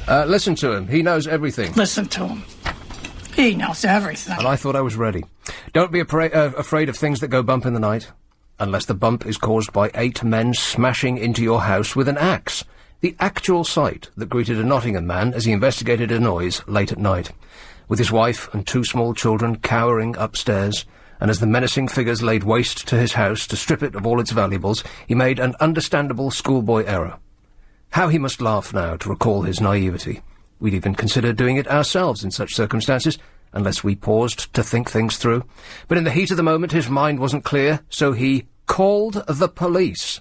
Listen to him. He knows everything. Listen to him. He knows everything. And I thought I was ready. Don't be afraid of things that go bump in the night, unless the bump is caused by 8 men smashing into your house with an axe. The actual sight that greeted a Nottingham man as he investigated a noise late at night, with his wife and 2 small children cowering upstairs, and as the menacing figures laid waste to his house to strip it of all its valuables, he made an understandable schoolboy error. How he must laugh now to recall his naivety. We'd even consider doing it ourselves in such circumstances, unless we paused to think things through. But in the heat of the moment his mind wasn't clear, so he called the police,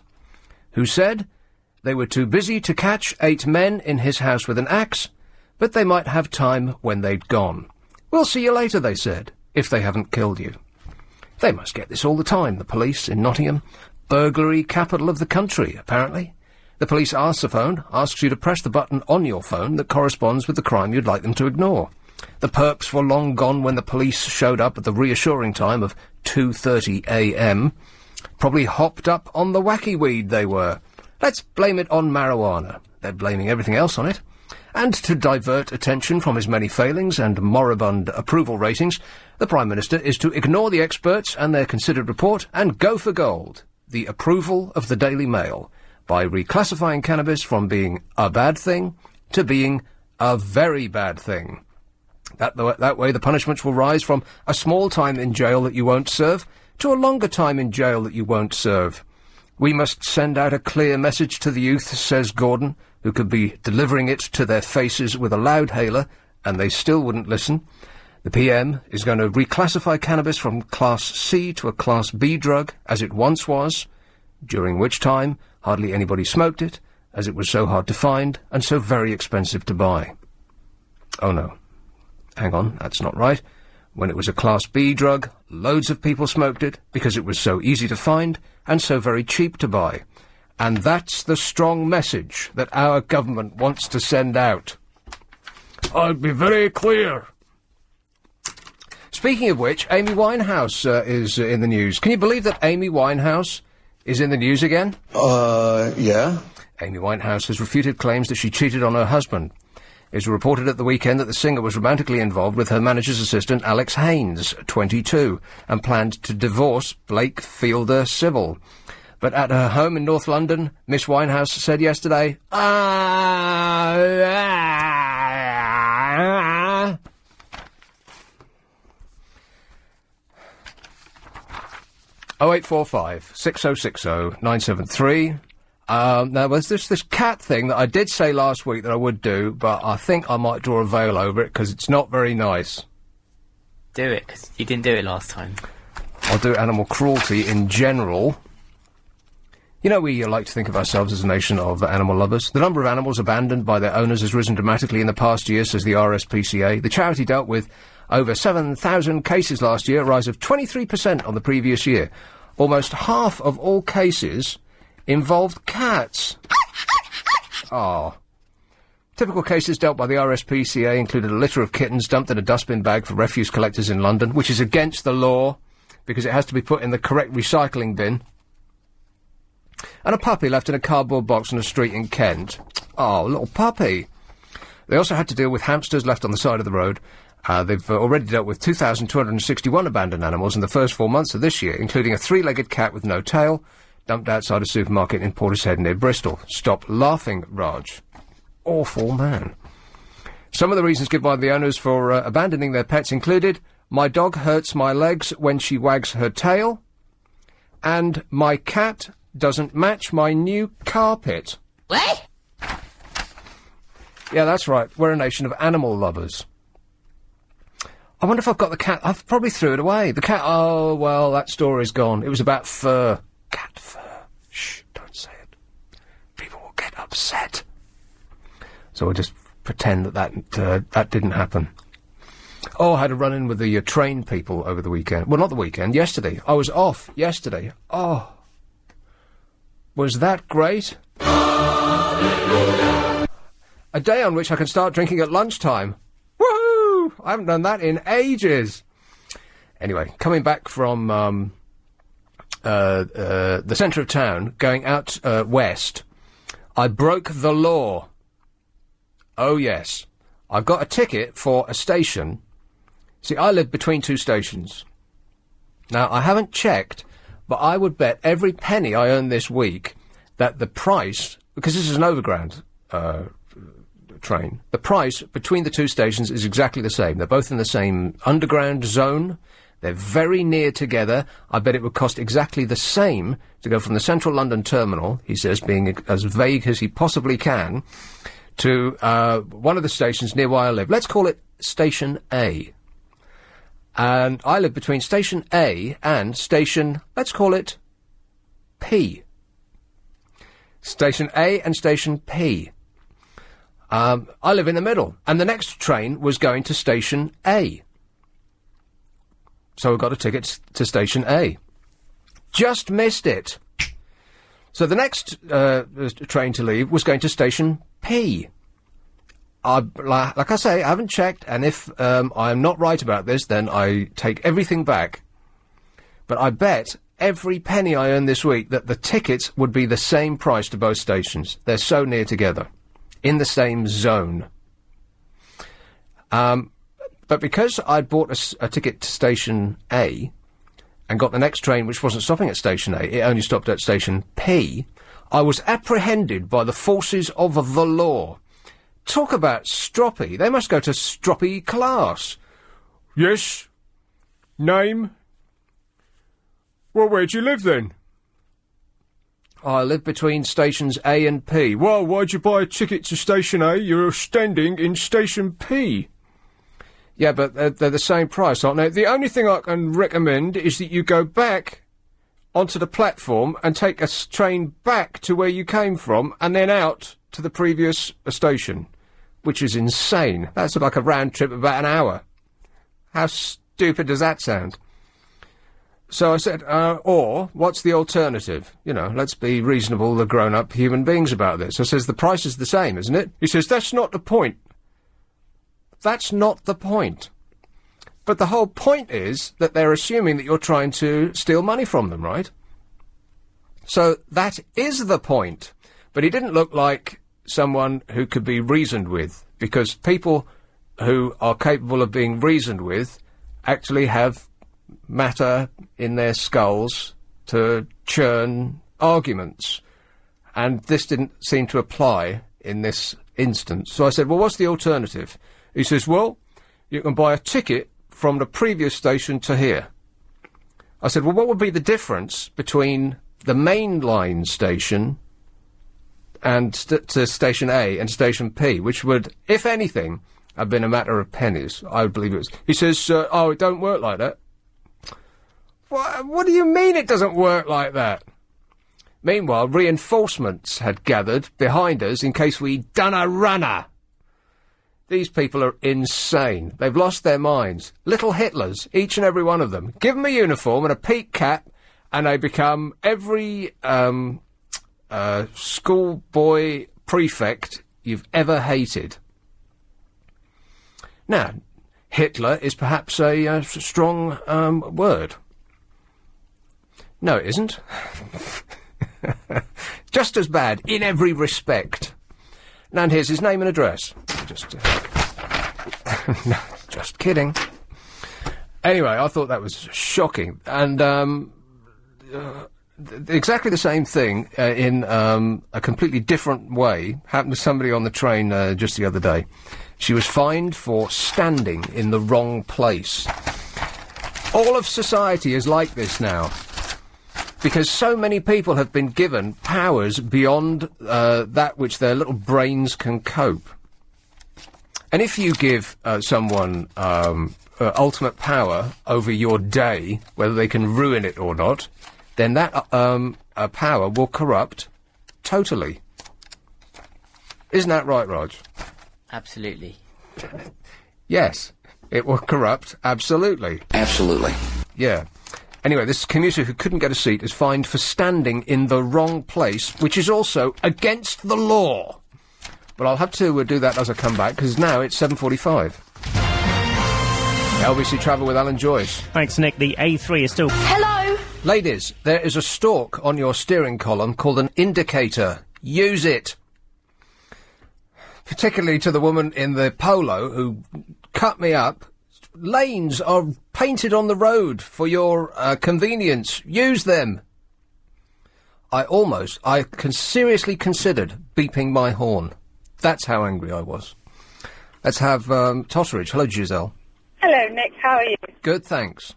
who said they were too busy to catch 8 men in his house with an axe, but they might have time when they'd gone. We'll see you later, they said, if they haven't killed you. They must get this all the time, the police in Nottingham. Burglary capital of the country, apparently. The police answer phone asks you to press the button on your phone that corresponds with the crime you'd like them to ignore. The perps were long gone when the police showed up at the reassuring time of 2:30 a.m. Probably hopped up on the wacky weed, they were. Let's blame it on marijuana. They're blaming everything else on it. And to divert attention from his many failings and moribund approval ratings, the Prime Minister is to ignore the experts and their considered report and go for gold, the approval of the Daily Mail, by reclassifying cannabis from being a bad thing to being a very bad thing. That way the punishments will rise from a small time in jail that you won't serve to a longer time in jail that you won't serve. We must send out a clear message to the youth, says Gordon, who could be delivering it to their faces with a loudhailer, and they still wouldn't listen. The PM is going to reclassify cannabis from Class C to a Class B drug, as it once was, during which time hardly anybody smoked it, as it was so hard to find and so very expensive to buy. Oh no. Hang on, that's not right. When it was a Class B drug, loads of people smoked it because it was so easy to find and so very cheap to buy. And that's the strong message that our government wants to send out. I'll be very clear. Speaking of which, Amy Winehouse is in the news. Can you believe that Amy Winehouse is in the news again? Yeah. Amy Winehouse has refuted claims that she cheated on her husband. It was reported at the weekend that the singer was romantically involved with her manager's assistant, Alex Haynes, 22, and planned to divorce Blake Fielder Sybil. But at her home in North London, Miss Winehouse said yesterday, 0845 6060 973. Now, there's this cat thing that I did say last week that I would do, but I think I might draw a veil over it, because it's not very nice. Do it, because you didn't do it last time. I'll do animal cruelty in general. You know, we like to think of ourselves as a nation of animal lovers. The number of animals abandoned by their owners has risen dramatically in the past year, says the RSPCA. The charity dealt with over 7,000 cases last year, a rise of 23% on the previous year. Almost half of all cases involved cats. Oh. Typical cases dealt by the RSPCA included a litter of kittens dumped in a dustbin bag for refuse collectors in London, which is against the law, because it has to be put in the correct recycling bin. And a puppy left in a cardboard box on a street in Kent. Oh, little puppy. They also had to deal with hamsters left on the side of the road. They've already dealt with 2,261 abandoned animals in the first 4 months of this year, including a 3-legged cat with no tail, dumped outside a supermarket in Portishead near Bristol. Stop laughing, Raj. Awful man. Some of the reasons given by the owners for abandoning their pets included, my dog hurts my legs when she wags her tail, and my cat doesn't match my new carpet. What? Yeah, that's right. We're a nation of animal lovers. I wonder if I've got the cat. I've probably threw it away. The cat... Oh, well, that story's gone. It was about fur. Cat fur. Shh, don't say it. People will get upset. So we'll just pretend that didn't happen. Oh, I had a run-in with the train people over the weekend. Well, not the weekend, yesterday. I was off yesterday. Oh. Was that great? Hallelujah. A day on which I can start drinking at lunchtime. Woohoo! I haven't done that in ages. Anyway, coming back from the centre of town, going out west, I broke the law. Oh, yes. I got a ticket for a station. See, I live between two stations. Now, I haven't checked, but I would bet every penny I earn this week that the price, because this is an overground train, the price between the two stations is exactly the same. They're both in the same underground zone. They're very near together. I bet it would cost exactly the same to go from the central London terminal, he says, being as vague as he possibly can, to one of the stations near where I live. Let's call it Station A. And I live between Station A and Station, let's call it P. Station A and Station P. I live in the middle, and the next train was going to Station A. So I got a ticket to Station A. Just missed it. So the next train to leave was going to Station P. Like I say, I haven't checked, and if I'm not right about this, then I take everything back. But I bet every penny I earn this week that the tickets would be the same price to both stations. They're so near together, in the same zone. But because I'd bought a ticket to Station A and got the next train, which wasn't stopping at Station A, it only stopped at Station P, I was apprehended by the forces of the law. Talk about stroppy. They must go to stroppy class. Yes. Name? Well, where do you live then? I live between stations A and P. Well, why'd you buy a ticket to Station A? You're standing in Station P. Yeah, but they're the same price, aren't they? The only thing I can recommend is that you go back onto the platform and take a train back to where you came from and then out to the previous station, which is insane. That's like a round trip of about an hour. How stupid does that sound? So I said, or what's the alternative? You know, let's be reasonable, the grown-up human beings about this. I says, the price is the same, isn't it? He says, that's not the point. That's not the point. But the whole point is that they're assuming that you're trying to steal money from them, right? So that is the point. But he didn't look like someone who could be reasoned with, because people who are capable of being reasoned with actually have matter in their skulls to churn arguments. And this didn't seem to apply in this instance. So I said, well, what's the alternative? He says, well, you can buy a ticket from the previous station to here. I said, well, what would be the difference between the main line station and to Station A and Station P, which would, if anything, have been a matter of pennies? I would believe it was. He says, oh, it don't work like that. What do you mean it doesn't work like that? Meanwhile, reinforcements had gathered behind us in case we'd done a runner. These people are insane. They've lost their minds. Little Hitlers, each and every one of them. Give them a uniform and a peak cap, and they become every schoolboy prefect you've ever hated. Now, Hitler is perhaps a strong word. No, it isn't. Just as bad in every respect. And here's his name and address. No, just kidding. Anyway, I thought that was shocking. And exactly the same thing in a completely different way happened to somebody on the train just the other day. She was fined for standing in the wrong place. All of society is like this now, because so many people have been given powers beyond that which their little brains can cope. And if you give someone ultimate power over your day, whether they can ruin it or not, then that power will corrupt totally. Isn't that right, Rog? Absolutely. Yes, it will corrupt absolutely. Absolutely. Yeah. Anyway, this commuter who couldn't get a seat is fined for standing in the wrong place, which is also against the law. But I'll have to do that as I come back, because now it's 7:45. LBC Travel with Alan Joyce. Thanks, Nick. The A3 is still... Hello? Ladies, there is a stalk on your steering column called an indicator. Use it. particularly to the woman in the polo who cut me up. Lanes are painted on the road for your convenience. Use them. I seriously considered beeping my horn. That's how angry I was. Let's have Totteridge. Hello, Giselle. Hello, Nick. How are you? Good, thanks.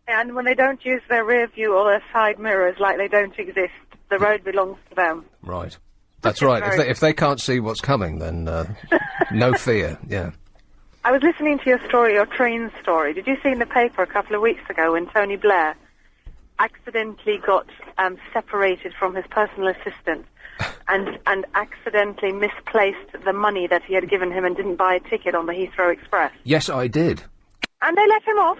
And when they don't use their rear view or their side mirrors like they don't exist, the road belongs to them. Right. That's right. If they can't see what's coming, then no fear, yeah. I was listening to your train story. Did you see in the paper a couple of weeks ago when Tony Blair accidentally got separated from his personal assistant and accidentally misplaced the money that he had given him and didn't buy a ticket on the Heathrow Express? Yes, I did. And they let him off.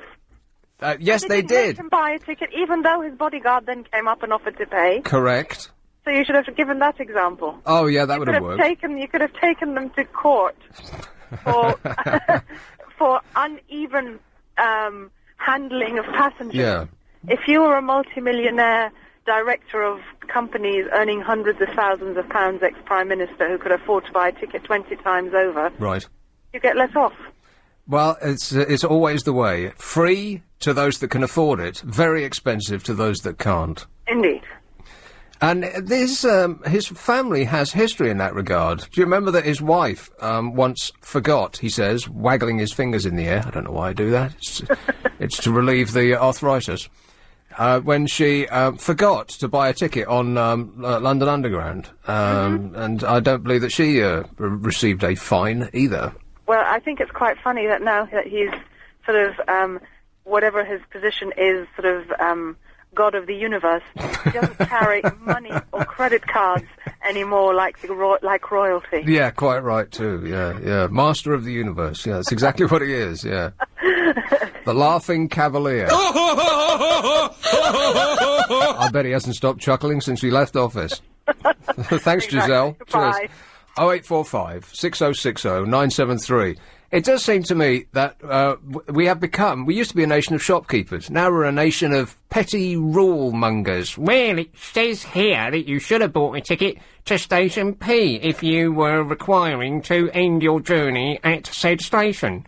Yes, they did. Let him buy a ticket, even though his bodyguard then came up and offered to pay. Correct. So you should have given that example. Oh, yeah, that would have worked. You could have taken them to court for for uneven handling of passengers. Yeah. If you were a multimillionaire director of companies earning hundreds of thousands of pounds, ex-prime minister who could afford to buy a ticket 20 times over, right, you get let off. Well, it's always the way. Free to those that can afford it, very expensive to those that can't. Indeed. And his family has history in that regard. Do you remember that his wife once forgot, he says, waggling his fingers in the air, I don't know why I do that, it's to relieve the arthritis, when she forgot to buy a ticket on London Underground. And I don't believe that she received a fine either. Well, I think it's quite funny that now that he's sort of, whatever his position is, sort of God of the universe, he doesn't carry money or credit cards anymore like royalty. Yeah, quite right too, yeah. Master of the universe, yeah, that's exactly what he is, yeah. The Laughing Cavalier. I bet he hasn't stopped chuckling since he left office. Thanks, Exactly. Giselle. Bye. Cheers. 0845 6060 973. It does seem to me that we used to be a nation of shopkeepers. Now we're a nation of petty rule mongers. Well, it says here that you should have bought a ticket to Station P if you were requiring to end your journey at said station.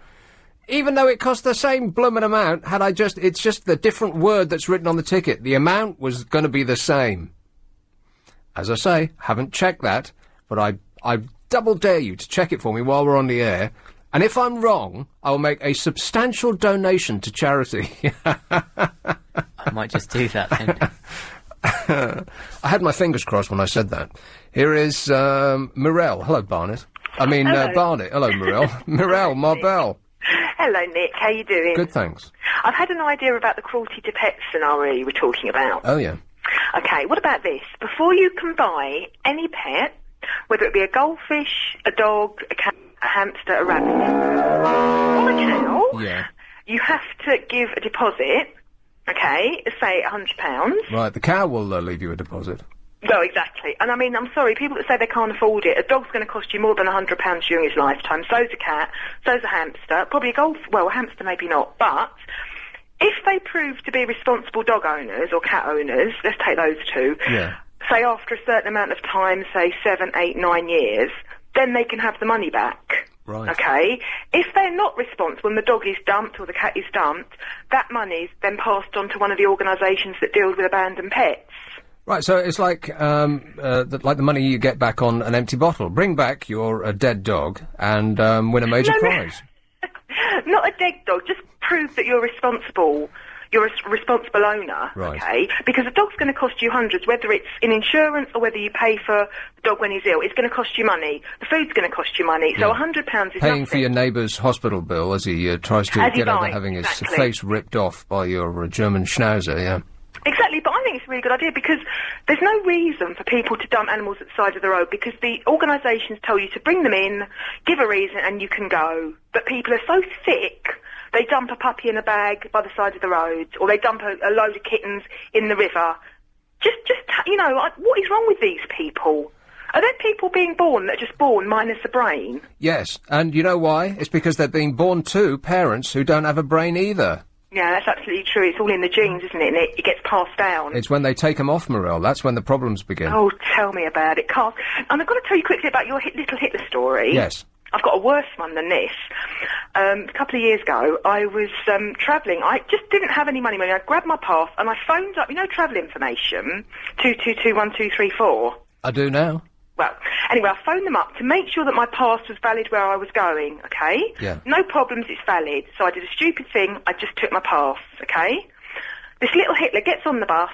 Even though it cost the same bloomin' amount, it's just the different word that's written on the ticket. The amount was going to be the same. As I say, haven't checked that, but I double dare you to check it for me while we're on the air. And if I'm wrong, I'll make a substantial donation to charity. I might just do that then. I had my fingers crossed when I said that. Here is Mirelle. Hello, Barnett. Barnett. Hello, Mirelle. Mirelle, Marbell. Hello, Nick. How you doing? Good, thanks. I've had an idea about the cruelty to pets scenario you were talking about. Oh, yeah. Okay, what about this? Before you can buy any pet, whether it be a goldfish, a dog, a cat, a hamster, a rabbit, or a cow, Yeah. you have to give a deposit, okay, say £100. Right, the cow will leave you a deposit. No, exactly. And I mean, I'm sorry, people that say they can't afford it, a dog's going to cost you more than £100 during his lifetime, so's a cat, so's a hamster, probably a hamster maybe not, but if they prove to be responsible dog owners or cat owners, let's take those two, Yeah. say after a certain amount of time, say 7, 8, 9 years, then they can have the money back. Right. Okay? If they're not responsible and the dog is dumped or the cat is dumped, that money's then passed on to one of the organisations that deals with abandoned pets. Right, so it's like the money you get back on an empty bottle. Bring back your dead dog and win a major prize. Not a dead dog, just prove that you're responsible. You're a responsible owner, Right. okay? Because a dog's going to cost you hundreds, whether it's in insurance or whether you pay for the dog when he's ill. It's going to cost you money. The food's going to cost you money. So £100 is Paying nothing. for your neighbour's hospital bill as he tries to As he get over dies, having his exactly. face ripped off by your German schnauzer, yeah. Exactly, but I think it's a really good idea because there's no reason for people to dump animals at the side of the road because the organisations tell you to bring them in, give a reason, and you can go. But people are so sick, they dump a puppy in a bag by the side of the road, or they dump a load of kittens in the river. What is wrong with these people? Are there people being born that are just born minus a brain? Yes, and you know why? It's because they're being born to parents who don't have a brain either. Yeah, that's absolutely true. It's all in the genes, isn't it? And it gets passed down. It's when they take them off, Morel. That's when the problems begin. Oh, tell me about it, Carl. And I've got to tell you quickly about your little Hitler story. Yes. I've got a worse one than this. A couple of years ago, I was travelling. I just didn't have any money. I grabbed my pass and I phoned up, travel information, 2221234. I do now. Well, anyway, I phoned them up to make sure that my pass was valid where I was going, okay? Yeah. No problems, it's valid. So I did a stupid thing, I just took my pass, okay? This little Hitler gets on the bus,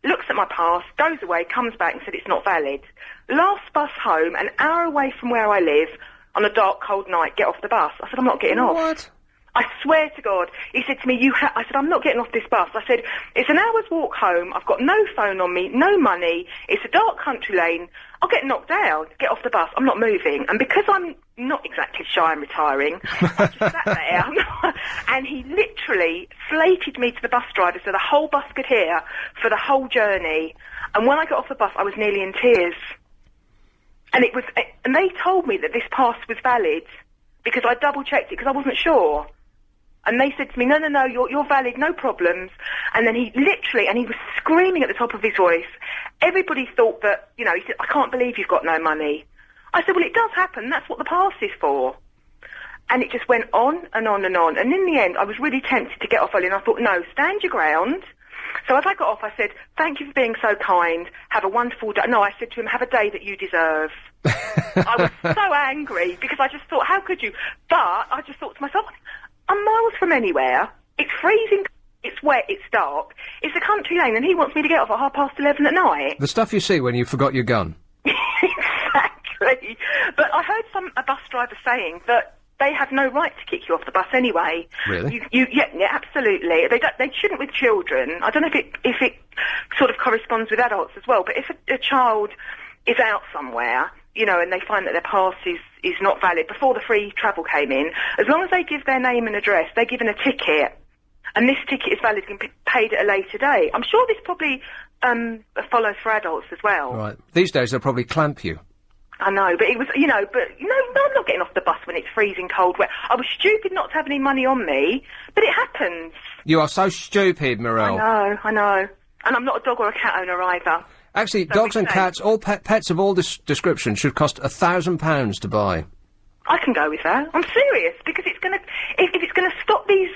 looks at my pass, goes away, comes back and said it's not valid. Last bus home, an hour away from where I live, on a dark, cold night, get off the bus. I said, I'm not getting off. What? I swear to God. He said to me, I said, I'm not getting off this bus. I said, it's an hour's walk home. I've got no phone on me, no money. It's a dark country lane. I'll get knocked down. Get off the bus. I'm not moving. And because I'm not exactly shy and retiring, I just sat there. And he literally slated me to the bus driver so the whole bus could hear for the whole journey. And when I got off the bus, I was nearly in tears. And they told me that this pass was valid because I double-checked it because I wasn't sure. And they said to me, no, you're valid, no problems. And then he was screaming at the top of his voice. Everybody thought that, he said, I can't believe you've got no money. I said, well, it does happen. That's what the pass is for. And it just went on and on and on. And in the end, I was really tempted to get off early. And I thought, no, stand your ground. So as I got off, I said, thank you for being so kind. Have a wonderful day. No, I said to him, have a day that you deserve. I was so angry because I just thought, how could you? But I just thought to myself, I'm miles from anywhere. It's freezing. It's wet. It's dark. It's a country lane, and he wants me to get off at 11:30 at night. The stuff you see when you forgot your gun. Exactly. But I heard a bus driver saying that they have no right to kick you off the bus anyway. Really? Yeah, absolutely. They shouldn't with children. I don't know if it sort of corresponds with adults as well. But if a child is out somewhere, and they find that their pass is not valid before the free travel came in, as long as they give their name and address, they're given a ticket, and this ticket is valid and paid at a later date. I'm sure this probably follows for adults as well. Right. These days they'll probably clamp you. I know, but it was, no, I'm not getting off the bus when it's freezing cold wet. I was stupid not to have any money on me, but it happens. You are so stupid, Morel. I know. And I'm not a dog or a cat owner either. Actually, So dogs we and say- cats, all pets of all descriptions should cost £1,000 to buy. I can go with that. I'm serious, because it's going to, if it's going to stop these,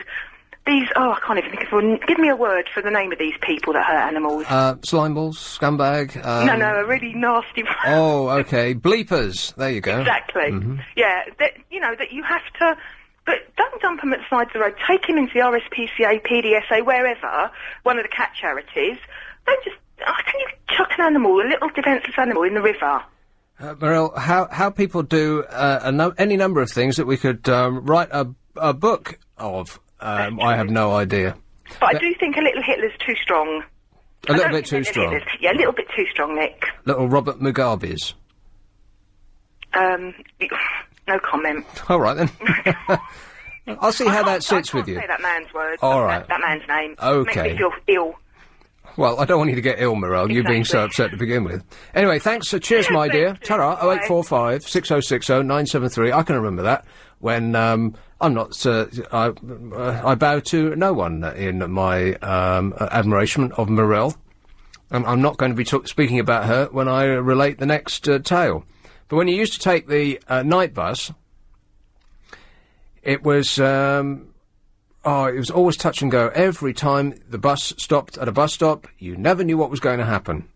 I can't even think of one. Give me a word for the name of these people that hurt animals. Slimeballs, scumbag. No, a really nasty one. Oh, okay. Bleepers. There you go. Exactly. Mm-hmm. Yeah, that you have to, but don't dump them at the side of the road. Take him into the RSPCA, PDSA, wherever, one of the cat charities. Don't just, can you chuck an animal, a little defenceless animal, in the river? Morel, how people do any number of things that we could write a book of. I have no idea. But I do think a little Hitler's too strong. A little bit too strong. Yeah, a little bit too strong, Nick. Little Robert Mugabe's. No comment. All right, then. I'll see how that sits with you. I can't say that man's words. All right. That man's name. Okay. Makes me feel ill. Well, I don't want you to get ill, Morel, you being so upset to begin with. Anyway, thanks. Cheers, my dear. Ta-ra, 0845 6060 973. I can remember that when I'm not... I bow to no one in my admiration of Morel. I'm not going to be speaking about her when I relate the next tale. But when you used to take the night bus, it was... it was always touch and go. Every time the bus stopped at a bus stop, you never knew what was going to happen.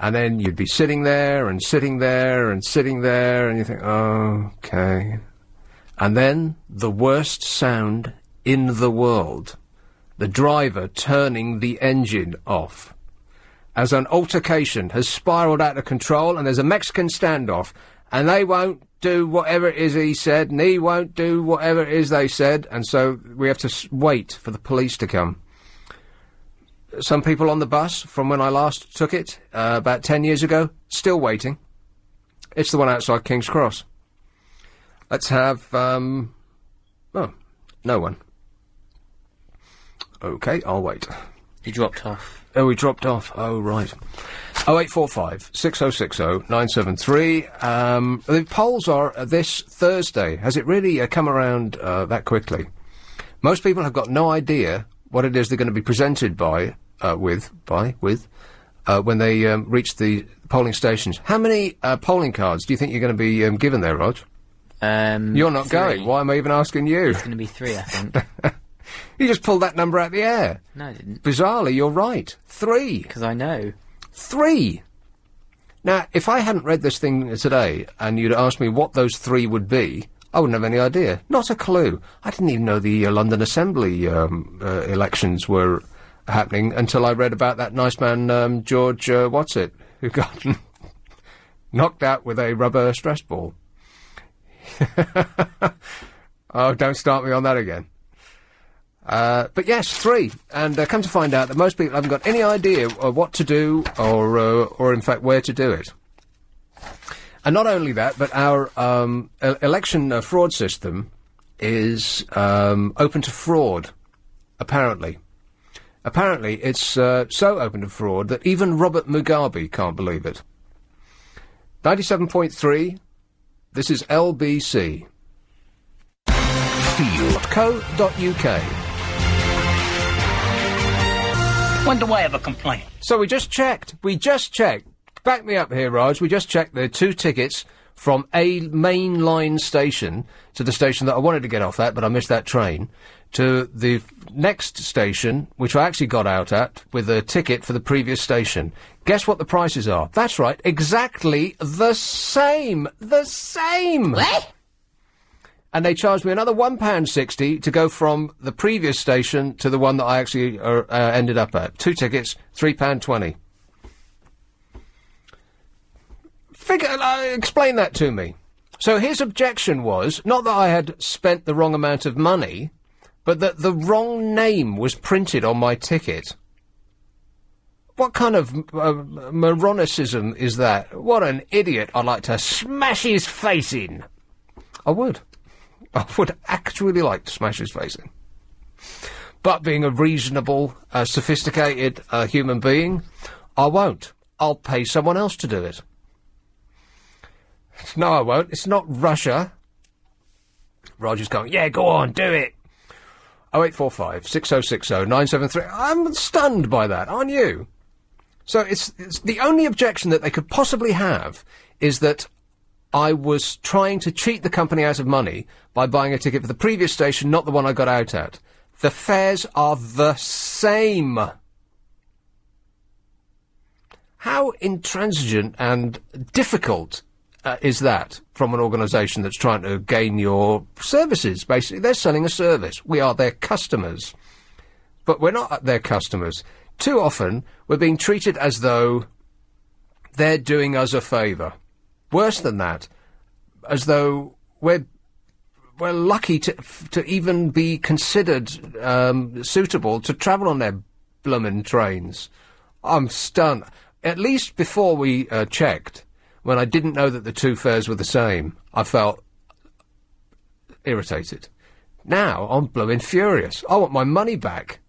And then you'd be sitting there and sitting there and sitting there, and you think, oh, okay. And then the worst sound in the world, the driver turning the engine off. As an altercation has spiralled out of control and there's a Mexican standoff, and they won't do whatever it is he said, and he won't do whatever it is they said, and so we have to wait for the police to come. Some people on the bus, from when I last took it, about 10 years ago, still waiting. It's the one outside King's Cross. Let's have, no one. Okay, I'll wait. You dropped off. Oh, we dropped off. Oh, right. 0845 6060 973. The polls are this Thursday. Has it really come around that quickly? Most people have got no idea what it is they're going to be presented with when they reach the polling stations. How many polling cards do you think you're going to be given there, Rog? You're not 3. going. Why am I even asking you? It's going to be 3, I think. You just pulled that number out of the air. No, I didn't. Bizarrely, you're right. 3. Because I know. 3. Now, if I hadn't read this thing today and you'd asked me what those 3 would be, I wouldn't have any idea. Not a clue. I didn't even know the London Assembly elections were happening until I read about that nice man, George, who got knocked out with a rubber stress ball. Oh, don't start me on that again. But yes, 3. And come to find out that most people haven't got any idea what to do or in fact where to do it. And not only that, but our election fraud system is open to fraud, apparently. Apparently, it's so open to fraud that even Robert Mugabe can't believe it. 97.3, this is LBC. Field.co.uk. When do I have a complaint? So we just checked. Back me up here, Raj. We just checked there are 2 tickets from a mainline station to the station that I wanted to get off at, but I missed that train, to the next station, which I actually got out at, with a ticket for the previous station. Guess what the prices are? That's right, exactly the same! The same! What? And they charged me another £1.60 to go from the previous station to the one that I actually ended up at. 2 tickets, £3.20. Explain that to me. So his objection was, not that I had spent the wrong amount of money, but that the wrong name was printed on my ticket. What kind of moronicism is that? What an idiot. I'd like to smash his face in. I would actually like to smash his face in. But being a reasonable, sophisticated human being, I won't. I'll pay someone else to do it. No, I won't. It's not Russia. Roger's going, yeah, go on, do it. 0845 6060 973. I'm stunned by that, aren't you? So it's the only objection that they could possibly have is that I was trying to cheat the company out of money by buying a ticket for the previous station, not the one I got out at. The fares are the same. How intransigent and difficult is that from an organisation that's trying to gain your services? Basically, they're selling a service. We are their customers. But we're not their customers. Too often, we're being treated as though they're doing us a favour. Worse than that, as though we're lucky to even be considered suitable to travel on their bloomin' trains. I'm stunned. At least before we checked, when I didn't know that the 2 fares were the same, I felt irritated. Now I'm bloomin' furious. I want my money back.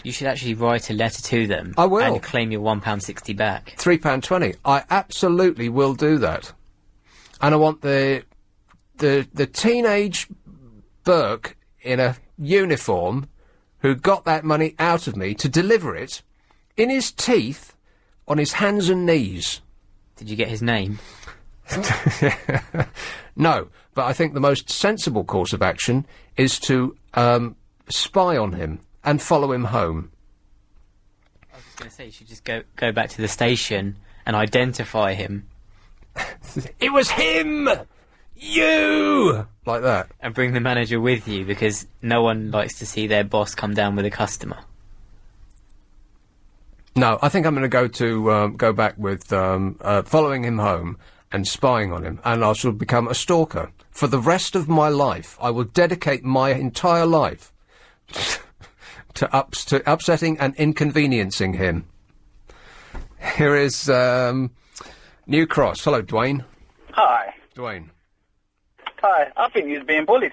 You should actually write a letter to them. I will. And claim your £1.60 back. £3.20. I absolutely will do that. And I want the teenage Burke in a uniform who got that money out of me to deliver it in his teeth on his hands and knees. Did you get his name? No, but I think the most sensible course of action is to spy on him and follow him home. I was just going to say, you should just go back to the station and identify him. It was him! You! Like that. And bring the manager with you, because no one likes to see their boss come down with a customer. No, I think I'm going to go back with following him home and spying on him, and I shall become a stalker. For the rest of my life, I will dedicate my entire life to upsetting and inconveniencing him. Here is New Cross. Hello, Dwayne. Hi. Dwayne. Hi. I think he was being bullied.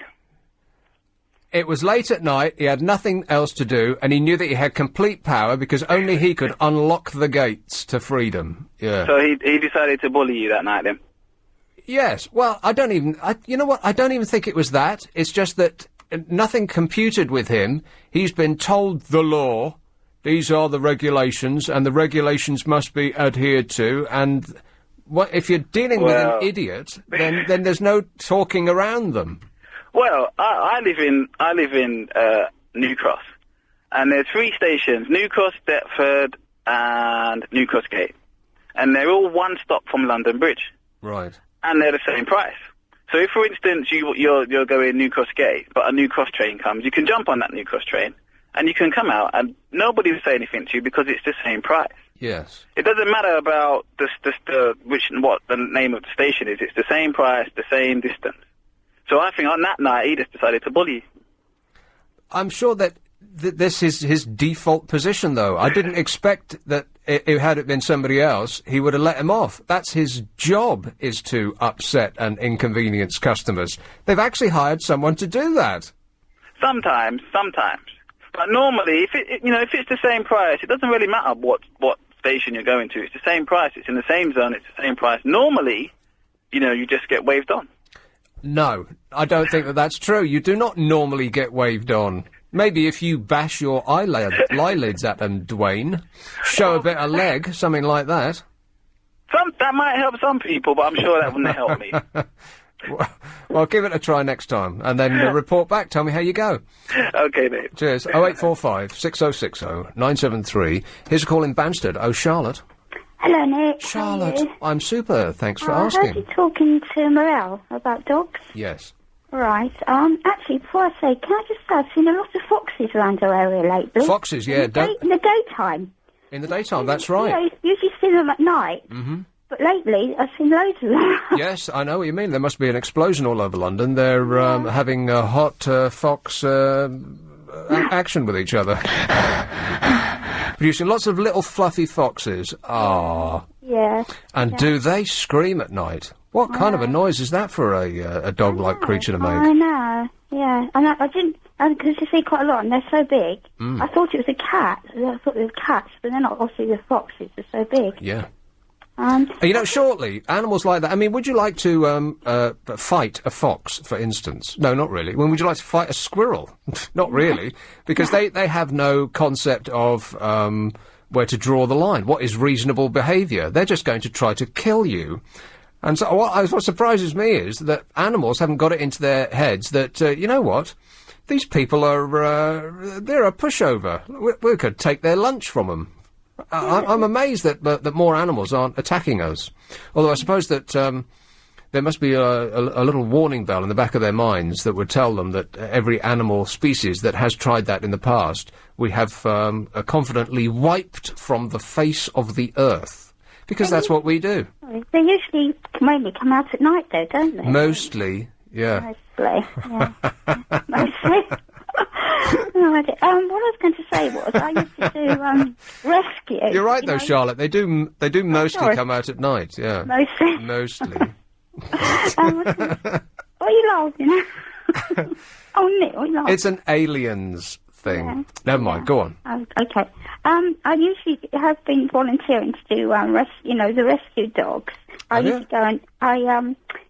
It was late at night, he had nothing else to do, and he knew that he had complete power because only he could unlock the gates to freedom. Yeah. So he decided to bully you that night then? Yes. Well, you know what? I don't even think it was that. It's just that nothing computed with him. He's been told the law. These are the regulations, and the regulations must be adhered to, and if you're dealing with an idiot, then there's no talking around them. Well, I live in New Cross, and there's 3 stations: New Cross, Deptford, and New Cross Gate, and they're all one stop from London Bridge. Right. And they're the same price. So if, for instance, you're going New Cross Gate, but a New Cross train comes, you can jump on that New Cross train, and you can come out, and nobody will say anything to you because it's the same price. Yes. It doesn't matter about what the name of the station is. It's the same price, the same distance. So I think on that night he just decided to bully you. I'm sure that this is his default position, though. I didn't expect that had it been somebody else, he would have let him off. That's his job, is to upset and inconvenience customers. They've actually hired someone to do that. Sometimes. But normally, if it's the same price, it doesn't really matter what station you're going to. It's the same price. It's in the same zone. It's the same price. Normally, you just get waved on. No, I don't think that's true. You do not normally get waved on. Maybe if you bash your eyelids at them, Dwayne, show a bit of leg, something like that. That might help some people, but I'm sure that wouldn't help me. Well, give it a try next time, and then report back. Tell me how you go. Okay, mate. Cheers. 0845 6060 973. Here's a call in Banstead. Oh, Charlotte. Hello, Nick. Charlotte, I'm super. Thanks for I asking. heard you talking to Morel about dogs. Yes. Right. Actually, before I say, can I just say, I've seen a lot of foxes around our area lately. Foxes, yeah. In the daytime. In the daytime, that's right. You usually see them at night. Mm-hmm. But lately, I've seen loads of them. Yes, I know what you mean. There must be an explosion all over London. They're having a hot fox action with each other. Producing lots of little fluffy foxes. Ah. Yeah. And do they scream at night? What kind of a noise is that for a dog-like creature to make? I know, yeah. I didn't, because you see quite a lot, and they're so big. I thought it was a cat. I thought it was cats, but they're not. Obviously, the foxes are so big. Yeah. Shortly, animals like that. I mean, would you like to fight a fox, for instance? No, not really. Would you like to fight a squirrel? Not really, because they have no concept of where to draw the line. What is reasonable behaviour? They're just going to try to kill you. And so what surprises me is that animals haven't got it into their heads that, you know what, these people they're a pushover. We could take their lunch from them. I'm amazed that more animals aren't attacking us. Although I suppose that there must be a little warning bell in the back of their minds that would tell them that every animal species that has tried that in the past, we have confidently wiped from the face of the earth. Because that's what we do. They usually mainly come out at night, though, don't they? Mostly, yeah. Mostly, yeah. Mostly. No, what I was going to say was I used to do rescue. You're right, though, Charlotte. They do mostly come out at night, yeah. Mostly. Mostly. What are you laughing at? Oh, Nick, what are you laughing at? It's an aliens thing. Yeah. Never mind, go on. Okay. I usually have been volunteering to do, the rescue dogs. I used to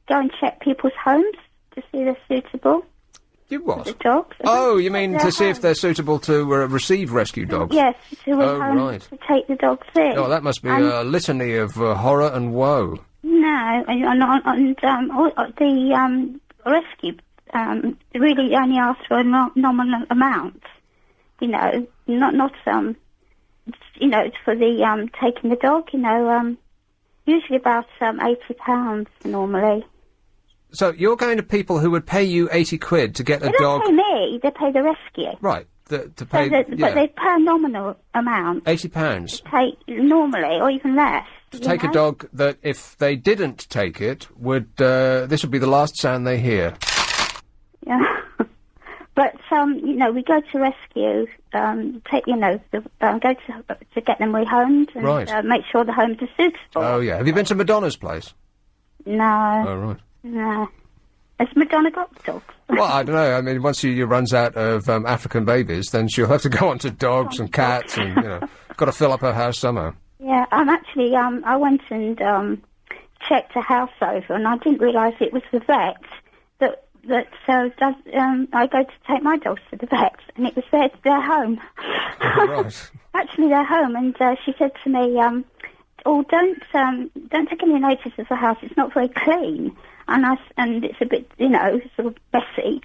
go and check people's homes to see if they're suitable. You what? The dogs. Oh, you mean to see if they're suitable to receive rescue dogs? Yes, to right. to take the dogs in. Oh, that must be a litany of horror and woe. No, the rescue really only asked for a nominal amount. Not it's for the taking the dog. Usually about £80 normally. So you're going to people who would pay you 80 quid to get a dog. They don't pay me. They pay the rescue. Right. To pay. But they pay a nominal amount. £80. Take normally, or even less. To take a dog that, if they didn't take it, this would be the last sound they hear. Yeah. But we go to rescue, go to get them rehomed and right. Make sure the homes are suitable. Oh yeah. Have you been to Madonna's place? No. Oh right. No. Has Madonna got dogs? Well, I don't know. I mean, once she runs out of African babies, then she'll have to go on to dogs and cats and, got to fill up her house somehow. Yeah, actually, I went and checked a house over, and I didn't realise it was the vet I go to take my dogs to the vet, and it was their home. Right. Actually, their home, and she said to me, "Oh, don't take any notice of the house. It's not very clean, and it's a bit, sort of messy."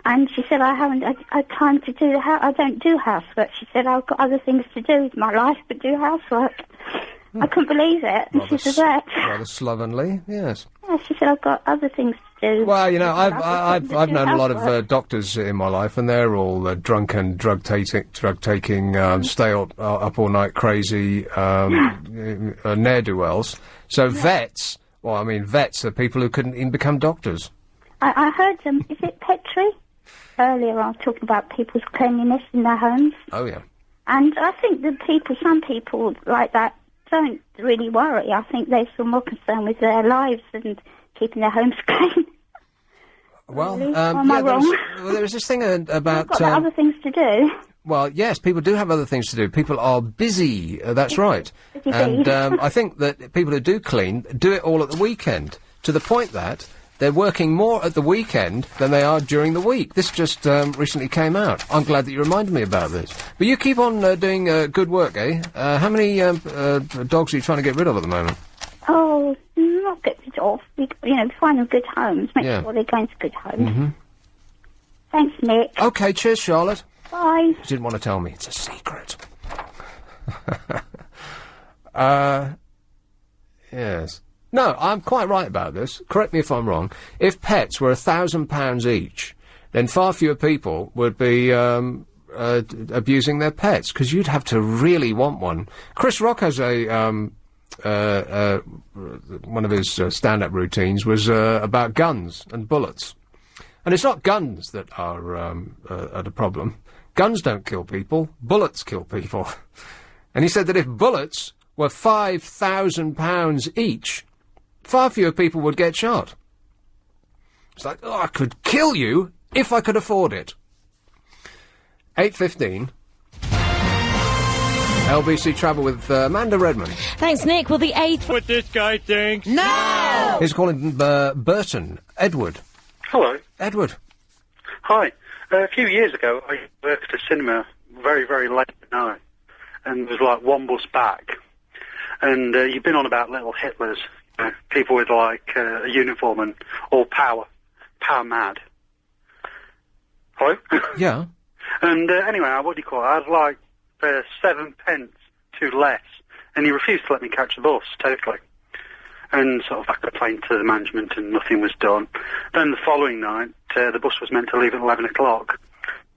And she said, "I haven't had time to do I don't do housework." She said, "I've got other things to do with my life but do housework." I couldn't believe it. And she's a vet. Rather slovenly, yes. Yeah, she said, "I've got other things to do." Well, I've known a lot of doctors in my life, and they're all drunken, drug taking, stay up all night crazy ne'er-do-wells. So vets are people who couldn't even become doctors. I heard is it Petrie? Earlier I was talking about people's cleanliness in their homes. Oh, yeah. And I think some people like that don't really worry. I think they're still more concerned with their lives and keeping their homes clean. Well, really? Am I wrong? There was this thing about... They've got other things to do. Well, yes, people do have other things to do. People are busy, that's right. And I think that people who do clean do it all at the weekend, to the point that they're working more at the weekend than they are during the week. This just recently came out. I'm glad that you reminded me about this. But you keep on doing good work, eh? How many dogs are you trying to get rid of at the moment? Oh, not get rid of. Find them good homes. Make sure they're going to good homes. Mm-hmm. Thanks, Nick. OK, cheers, Charlotte. Bye. You didn't want to tell me. It's a secret. Yes. No, I'm quite right about this. Correct me if I'm wrong. If pets were £1,000 each, then far fewer people would be abusing their pets, because you'd have to really want one. Chris Rock has one of his stand-up routines was about guns and bullets. And it's not guns that are the problem. Guns don't kill people. Bullets kill people. And he said that if bullets were £5,000 each, far fewer people would get shot. It's like, I could kill you if I could afford it. 8:15. LBC Travel with Amanda Redmond. Thanks, Nick. Well, the 8th... What this guy thinks. No! He's calling Burton. Edward. Hello. Edward. Hi. A few years ago, I worked at a cinema very, very late at night, and there was like one bus back. And you've been on about little Hitlers. People with, like, a uniform and all power mad. Hello? Yeah. And anyway, what do you call it? I had, like, 7 pence too less, and he refused to let me catch the bus, totally. And sort of I complained to the management and nothing was done. Then the following night, the bus was meant to leave at 11 o'clock.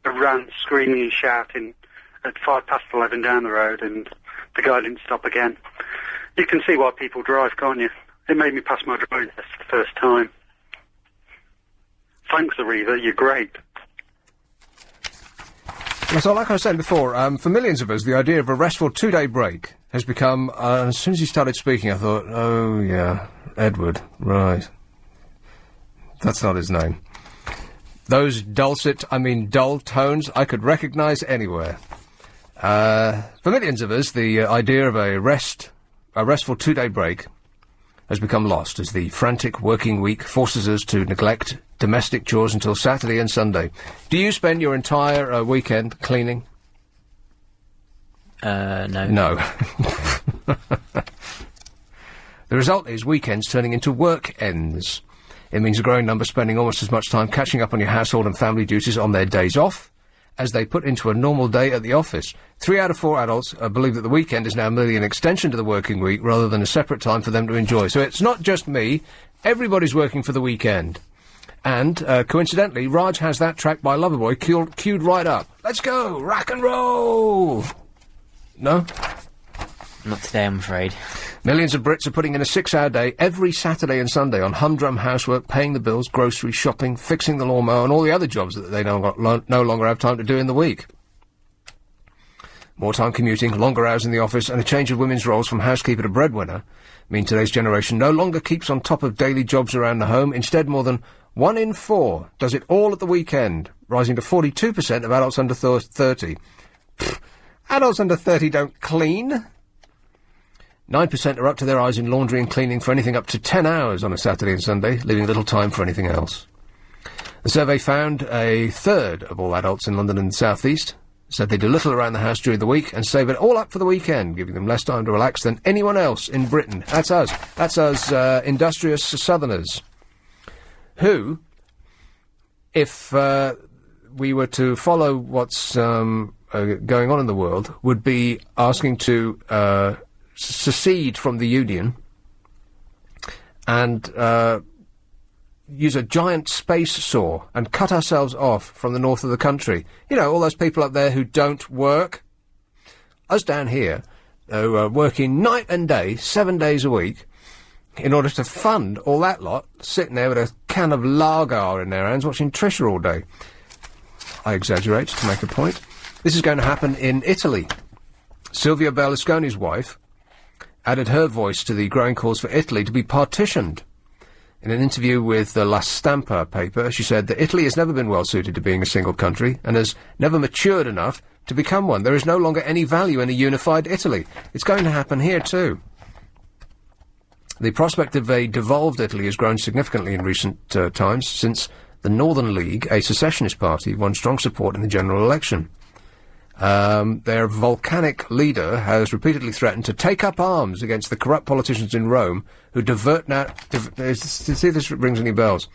I ran screaming and shouting at 11 down the road, and the guy didn't stop again. You can see why people drive, can't you? It made me pass my driving test for the first time. Thanks, Aretha, you're great. So, like I was saying before, for millions of us, the idea of a restful 2-day break has become... as soon as he started speaking, I thought, oh, yeah, Edward, right. That's not his name. Those dull tones I could recognise anywhere. For millions of us, the idea of a restful 2-day break has become lost as the frantic working week forces us to neglect domestic chores until Saturday and Sunday. Do you spend your entire weekend cleaning? No. No. The result is weekends turning into work ends. It means a growing number spending almost as much time catching up on your household and family duties on their days off as they put into a normal day at the office. 3 out of 4 adults believe that the weekend is now merely an extension to the working week rather than a separate time for them to enjoy. So it's not just me. Everybody's working for the weekend. And, coincidentally, Raj has that track by Loverboy queued right up. Let's go! Rock and roll! No? Not today, I'm afraid. Millions of Brits are putting in a 6-hour day every Saturday and Sunday on humdrum housework, paying the bills, groceries, shopping, fixing the lawnmower, and all the other jobs that they no longer have time to do in the week. More time commuting, longer hours in the office, and a change of women's roles from housekeeper to breadwinner mean today's generation no longer keeps on top of daily jobs around the home. Instead, more than 1 in 4 does it all at the weekend, rising to 42% of adults under 30. Pfft, adults under 30 don't clean. 9% are up to their eyes in laundry and cleaning for anything up to 10 hours on a Saturday and Sunday, leaving little time for anything else. The survey found a third of all adults in London and the South East So they do little around the house during the week and save it all up for the weekend, giving them less time to relax than anyone else in Britain. That's us. That's us, industrious southerners, who, if we were to follow what's going on in the world, would be asking to secede from the Union and use a giant space saw and cut ourselves off from the north of the country. You know, all those people up there who don't work. Us down here, who are working night and day, 7 days a week, in order to fund all that lot, sitting there with a can of lager in their hands, watching Trisha all day. I exaggerate to make a point. This is going to happen in Italy. Silvio Berlusconi's wife added her voice to the growing calls for Italy to be partitioned. In an interview with the La Stampa paper, she said that Italy has never been well suited to being a single country and has never matured enough to become one. There is no longer any value in a unified Italy. It's going to happen here too. The prospect of a devolved Italy has grown significantly in recent times since the Northern League, a secessionist party, won strong support in the general election. Their volcanic leader has repeatedly threatened to take up arms against the corrupt politicians in Rome who divert see if this rings any bells,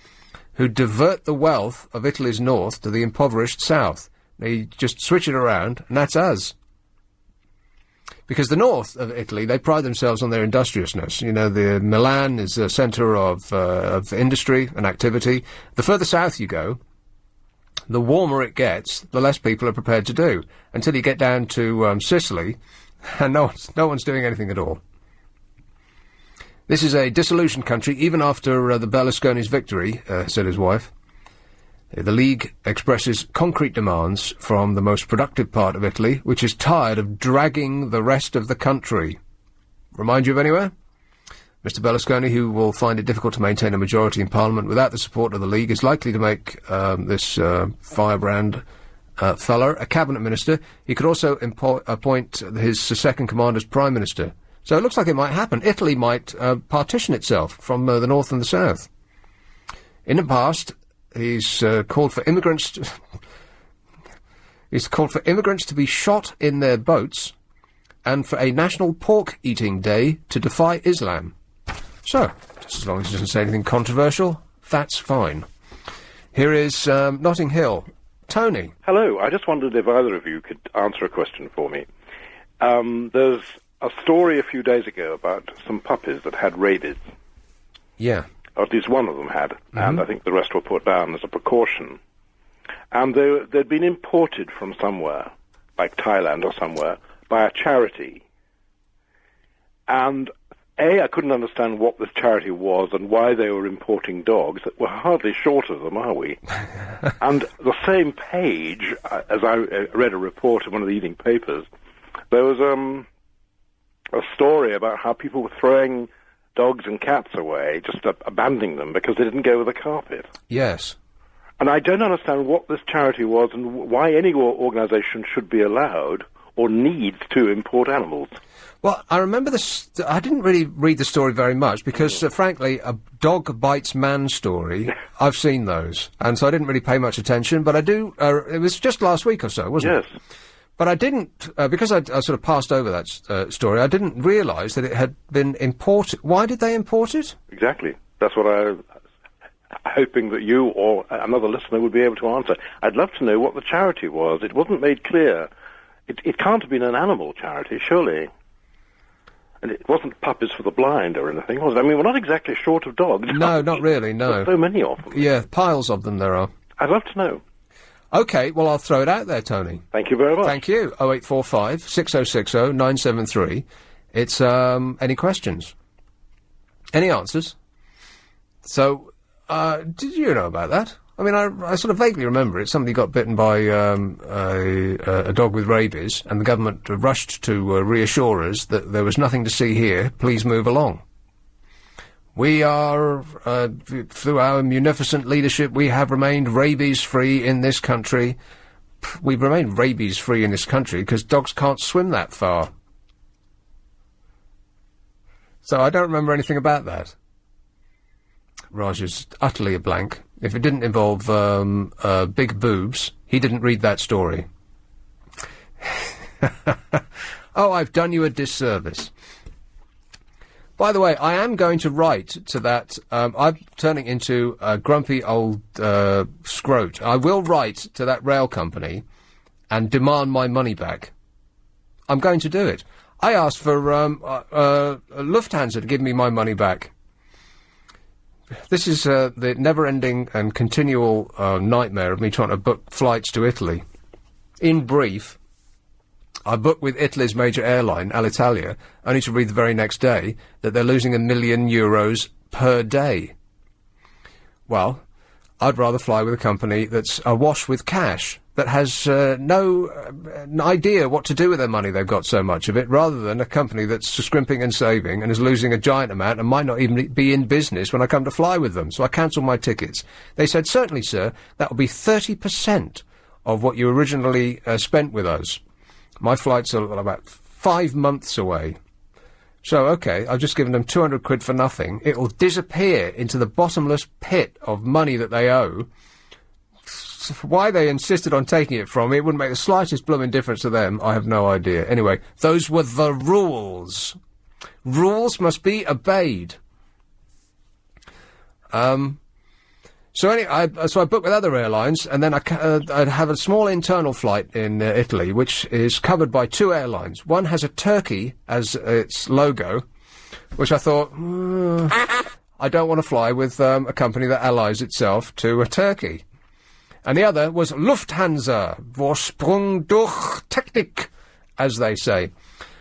who divert the wealth of Italy's north to the impoverished south. They just switch it around, and that's us. Because the north of Italy, they pride themselves on their industriousness. You know, the Milan is a centre of industry and activity. The further south you go, the warmer it gets, the less people are prepared to do. Until you get down to Sicily, and no one's doing anything at all. This is a disillusioned country, even after the Berlusconi's victory, said his wife. The League expresses concrete demands from the most productive part of Italy, which is tired of dragging the rest of the country. Remind you of anywhere? Mr Berlusconi, who will find it difficult to maintain a majority in Parliament without the support of the League, is likely to make this firebrand fella a cabinet minister. He could also appoint his second commander as prime minister. So it looks like it might happen. Italy might partition itself from the north and the south. In the past, he's called for immigrants to be shot in their boats, and for a national pork-eating day to defy Islam. So, just as long as he doesn't say anything controversial, that's fine. Here is Notting Hill. Tony. Hello. I just wondered if either of you could answer a question for me. There's a story a few days ago about some puppies that had rabies. Yeah. Or at least one of them had, and I think the rest were put down as a precaution. And they'd been imported from somewhere, like Thailand or somewhere, by a charity. And I couldn't understand what this charity was and why they were importing dogs. We're hardly short of them, are we? And the same page, as I read a report in one of the evening papers, there was a story about how people were throwing dogs and cats away, just abandoning them because they didn't go with the carpet. Yes. And I don't understand what this charity was and why any organisation should be allowed or needs to import animals. Well, I remember this. I didn't really read the story very much because, frankly, a dog bites man story, I've seen those. And so I didn't really pay much attention, but I do. It was just last week or so, wasn't it? Yes. But I didn't, because I sort of passed over that story, I didn't realise that it had been imported. Why did they import it? Exactly. That's what I'm hoping that you or another listener would be able to answer. I'd love to know what the charity was. It wasn't made clear. It can't have been an animal charity, surely. And it wasn't Puppies for the Blind or anything, was it? I mean, we're not exactly short of dogs. No, not really, no. There's so many of them. Yeah, piles of them there are. I'd love to know. OK, well, I'll throw it out there, Tony. Thank you very much. Thank you. 0845 6060 973. It's, any questions? Any answers? So, did you know about that? I mean, I sort of vaguely remember it. Somebody got bitten by a dog with rabies, and the government rushed to reassure us that there was nothing to see here. Please move along. We are, through our munificent leadership, we have remained rabies-free in this country. We've remained rabies-free in this country because dogs can't swim that far. So I don't remember anything about that. Raj is utterly a blank. If it didn't involve big boobs, he didn't read that story. Oh, I've done you a disservice. By the way, I am going to write to that. I'm turning into a grumpy old scrote. I will write to that rail company and demand my money back. I'm going to do it. I asked for Lufthansa to give me my money back. This is the never-ending and continual nightmare of me trying to book flights to Italy. In brief, I booked with Italy's major airline, Alitalia, only to read the very next day that they're losing €1 million per day. Well, I'd rather fly with a company that's awash with cash, that has no idea what to do with their money, they've got so much of it, rather than a company that's scrimping and saving and is losing a giant amount and might not even be in business when I come to fly with them. So I cancelled my tickets. They said, certainly, sir, that will be 30% of what you originally spent with us. My flight's about 5 months away. So, OK, I've just given them 200 quid for nothing. It'll disappear into the bottomless pit of money that they owe. Why they insisted on taking it from me, it wouldn't make the slightest blooming difference to them. I have no idea. Anyway, those were the rules. Rules must be obeyed. So anyway, I booked with other airlines, and then I'd have a small internal flight in Italy, which is covered by 2 airlines. One has a turkey as its logo, which I thought, I don't want to fly with a company that allies itself to a turkey. And the other was Lufthansa, Vorsprung durch Technik, as they say.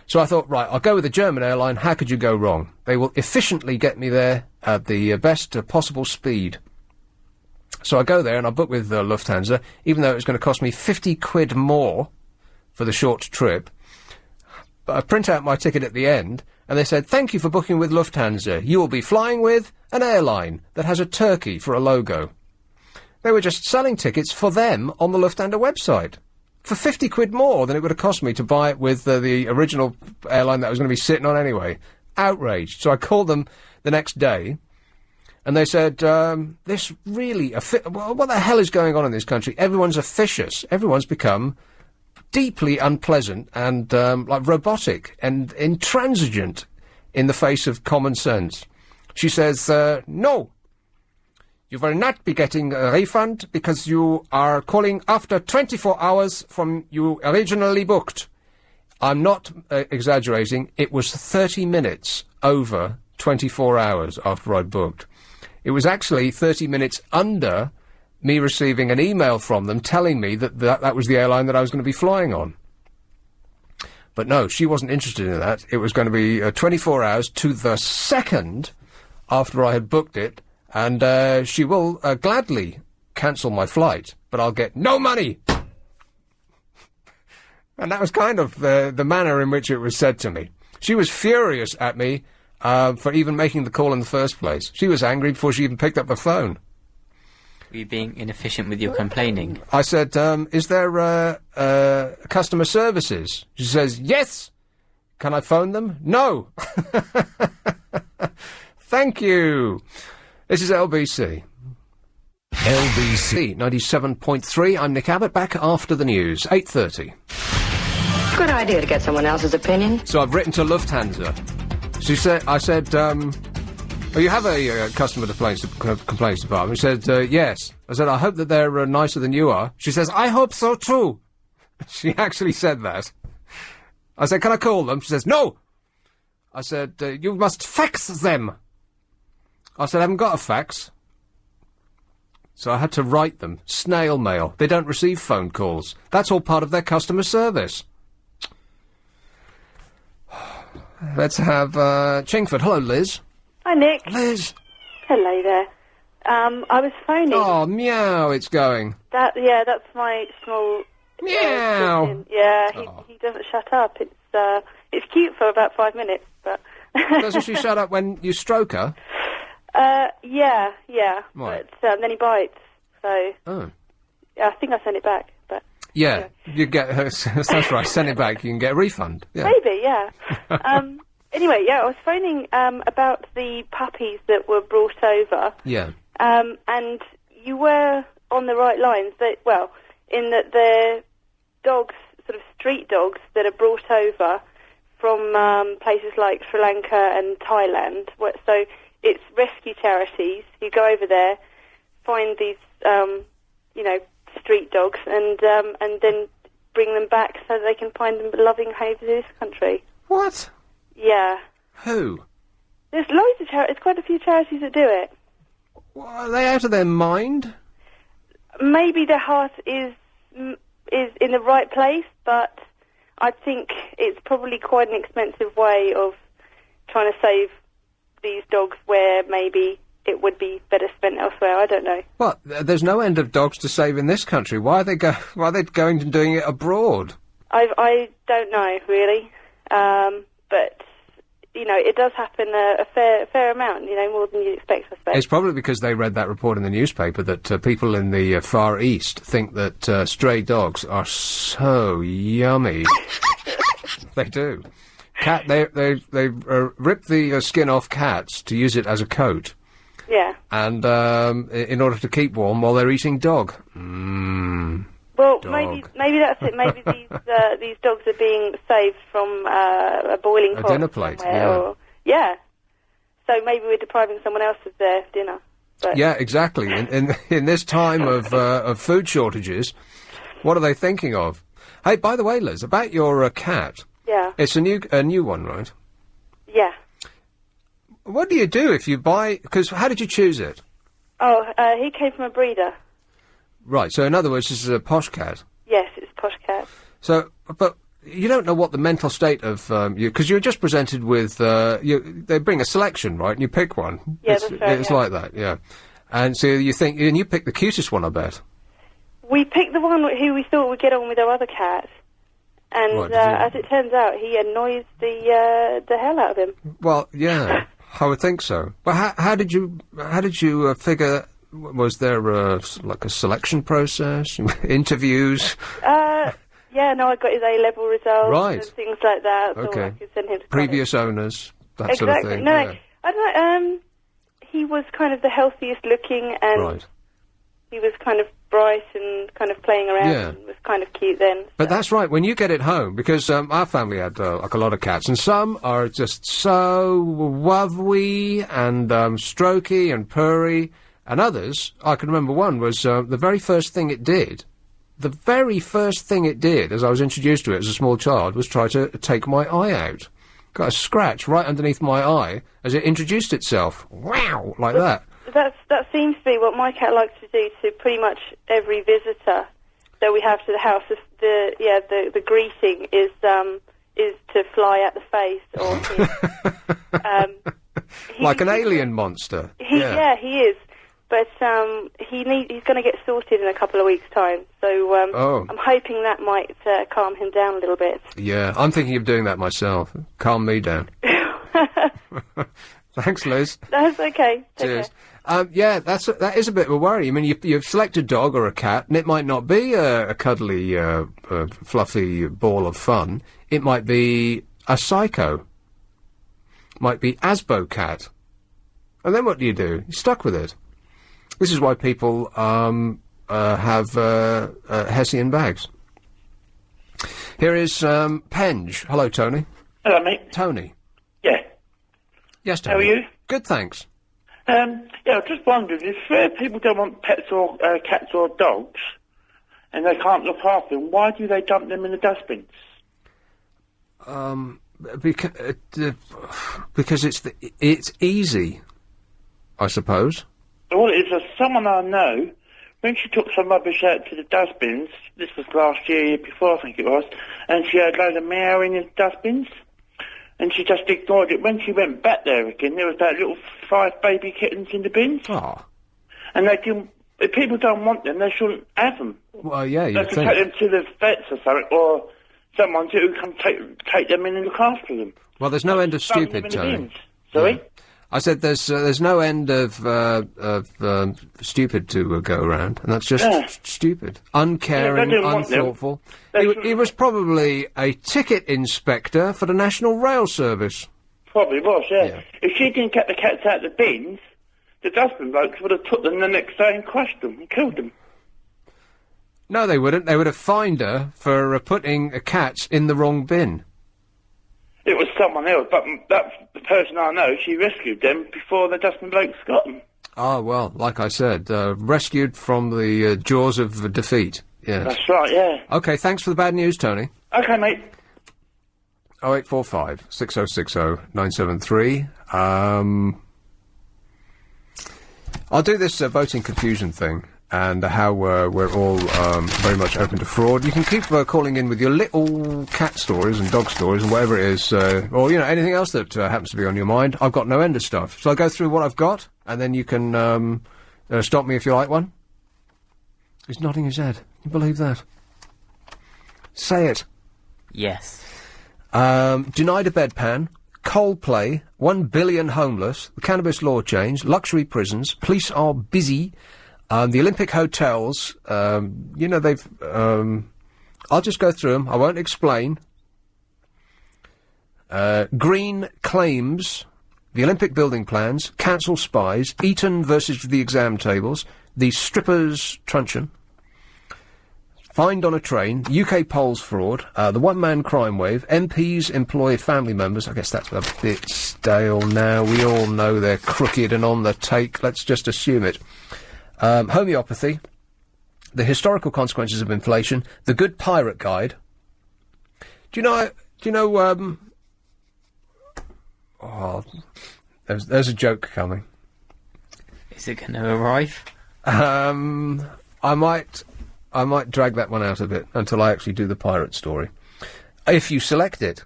So I thought, right, I'll go with the German airline. How could you go wrong? They will efficiently get me there at the best possible speed. So I go there and I book with Lufthansa, even though it's going to cost me 50 quid more for the short trip. But I print out my ticket at the end, and they said, thank you for booking with Lufthansa. You will be flying with an airline that has a turkey for a logo. They were just selling tickets for them on the Lufthansa website for 50 quid more than it would have cost me to buy it with the original airline that I was going to be sitting on anyway. Outraged. So I called them the next day, and they said, this really... what the hell is going on in this country? Everyone's officious. Everyone's become deeply unpleasant and like robotic and intransigent in the face of common sense. She says, no. You will not be getting a refund because you are calling after 24 hours from you originally booked. I'm not exaggerating. It was 30 minutes over 24 hours after I booked. It was actually 30 minutes under me receiving an email from them telling me that was the airline that I was going to be flying on. But no, she wasn't interested in that. It was going to be 24 hours to the second after I had booked it. And she will gladly cancel my flight, but I'll get no money! And that was kind of the manner in which it was said to me. She was furious at me for even making the call in the first place. She was angry before she even picked up the phone. Were you being inefficient with your complaining? I said, is there customer services? She says, yes! Can I phone them? No! Thank you! This is LBC. LBC 97.3. I'm Nick Abbott, back after the news, 8:30. Good idea to get someone else's opinion. So I've written to Lufthansa. I said, well, you have a customer complaints department. She said, yes. I said, I hope that they're nicer than you are. She says, I hope so too. She actually said that. I said, can I call them? She says, no. I said, you must fax them. I said, I haven't got a fax. So I had to write them. Snail mail. They don't receive phone calls. That's all part of their customer service. Let's have Chingford. Hello, Liz. Hi, Nick. Liz. Hello there. I was phoning. Oh, meow, it's going. That's my small... Meow. Yeah, he doesn't shut up. It's cute for about 5 minutes, but... Doesn't she shut up when you stroke her? Yeah. Right. But then he bites, so... Oh. Yeah, I think I sent it back, but... Yeah, you get... that's right, send it back, you can get a refund. Yeah. Maybe, yeah. Anyway, yeah, I was phoning about the puppies that were brought over. Yeah. And you were on the right lines, in that the dogs sort of street dogs that are brought over from places like Sri Lanka and Thailand. So it's rescue charities who go over there, find these, street dogs, and then bring them back so that they can find them loving homes in this country. What? Yeah. Who? There's loads of charities. Quite a few charities that do it. Well, are they out of their mind? Maybe their heart is in the right place, but I think it's probably quite an expensive way of trying to save these dogs where maybe it would be better spent elsewhere. I don't know. Well, there's no end of dogs to save in this country. Why are they going and doing it abroad? I don't know really, but it does happen a fair amount. More than you'd expect, I suppose. It's probably because they read that report in the newspaper that people in the Far East think that stray dogs are so yummy. They do. They rip the skin off cats to use it as a coat. Yeah. And in order to keep warm while they're eating dog. Well, dog. maybe that's it. Maybe these dogs are being saved from a boiling pot. A dinner plate, yeah. So maybe we're depriving someone else of their dinner. But Yeah, exactly. In this time of food shortages, what are they thinking of? Hey, by the way, Liz, about your cat. Yeah. It's a new one, right? Yeah. What do you do if you buy... Because how did you choose it? Oh, he came from a breeder. Right, so in other words, this is a posh cat. Yes, it's a posh cat. So, but you don't know what the mental state of you... Because you're just presented with... they bring a selection, right, and you pick one. Yeah, that's right, It's yeah. like that, yeah. And so you think... And you pick the cutest one, I bet. We picked the one who we thought would get on with our other cat. And Right, as it turns out, he annoys the hell out of him. Well, yeah, I would think so. But how did you figure? Was there like a selection process, interviews? Yeah, no, I got his A-level results Right. and things like that. So Okay. I could send him to Previous owners, that college. sort of Exactly. thing. No, yeah. I don't know. He was kind of the healthiest looking, and Right. he was kind of bright and kind of playing around Yeah. and was kind of cute then. But that's right. When you get it home, because our family had like a lot of cats, and some are just so lovely and strokey and purry, and others, I can remember one was the very first thing it did. The very first thing it did, as I was introduced to it as a small child, was try to take my eye out. Got a scratch right underneath my eye as it introduced itself. Wow, like that. That seems to be what my cat likes to do to pretty much every visitor that we have to the house. The greeting is to fly at the face or Like an alien monster. he is. But he's going to get sorted in a couple of weeks' time. So I'm hoping that might calm him down a little bit. Yeah, I'm thinking of doing that myself. Calm me down. Thanks, Liz. That's okay. Take Cheers. care. Yeah, that is a bit of a worry. I mean, you've selected a dog or a cat, and it might not be a cuddly, fluffy ball of fun. It might be a psycho. Might be Asbo cat. And then what do? You're stuck with it. This is why people have Hessian bags. Here is Penge. Hello, Tony. Hello, mate. Tony. Yeah. Yes, Tony. How are you? Good, thanks. Yeah, I was just wondering, if people don't want pets or cats or dogs, and they can't look after them, why do they dump them in the dustbins? Because it's easy, I suppose. All it is, someone I know, when she took some rubbish out to the dustbins, this was last year before I think it was, and she had a load of meow in the dustbins, and she just ignored it. When she went back there again, there was that little 5 baby kittens in the bins. Oh. And they didn't, if people don't want them, they shouldn't have them. Well, yeah, They you'd should think. take them to the vets or something, or someone who can take them in and look after them. Well, there's no end of Throwing them stupid, in the Tony. bins. Sorry? Yeah. I said there's no end of stupid to go around, and that's just stupid. Uncaring, Yeah, they didn't want them. unthoughtful. He was probably a ticket inspector for the National Rail Service. Probably was, yeah. If she didn't get the cats out of the bins, the dustbin blokes would have took them the next day and crushed them and killed them. No, they wouldn't. They would have fined her for putting cats in the wrong bin. It was someone else, but that's the person I know. She rescued them before the dustbin blokes got them. Ah, well, like I said, rescued from the jaws of defeat. Yes. That's right, yeah. OK, thanks for the bad news, Tony. OK, mate. 0845 6060 973. I'll do this voting confusion thing and how we're all very much open to fraud. You can keep calling in with your little cat stories and dog stories and whatever it is, or, you know, anything else that happens to be on your mind. I've got no end of stuff. So I'll go through what I've got, and then you can stop me if you like one. He's nodding his head. Can you believe that? Say it. Yes. Denied a bedpan, Coldplay, 1 billion homeless, the cannabis law change, luxury prisons, police are busy, the Olympic hotels, you know, they've... I'll just go through them, I won't explain. Green claims, the Olympic building plans, council spies, Eton versus the exam tables, the strippers' truncheon, fined on a train, UK polls fraud, the one-man crime wave, MPs employ family members. I guess that's a bit stale now. We all know they're crooked and on the take. Let's just assume it. Homeopathy, the historical consequences of inflation, the Good Pirate Guide. Do you know, oh, there's a joke coming. Is it going to arrive? I might drag that one out a bit until I actually do the pirate story. If you select it.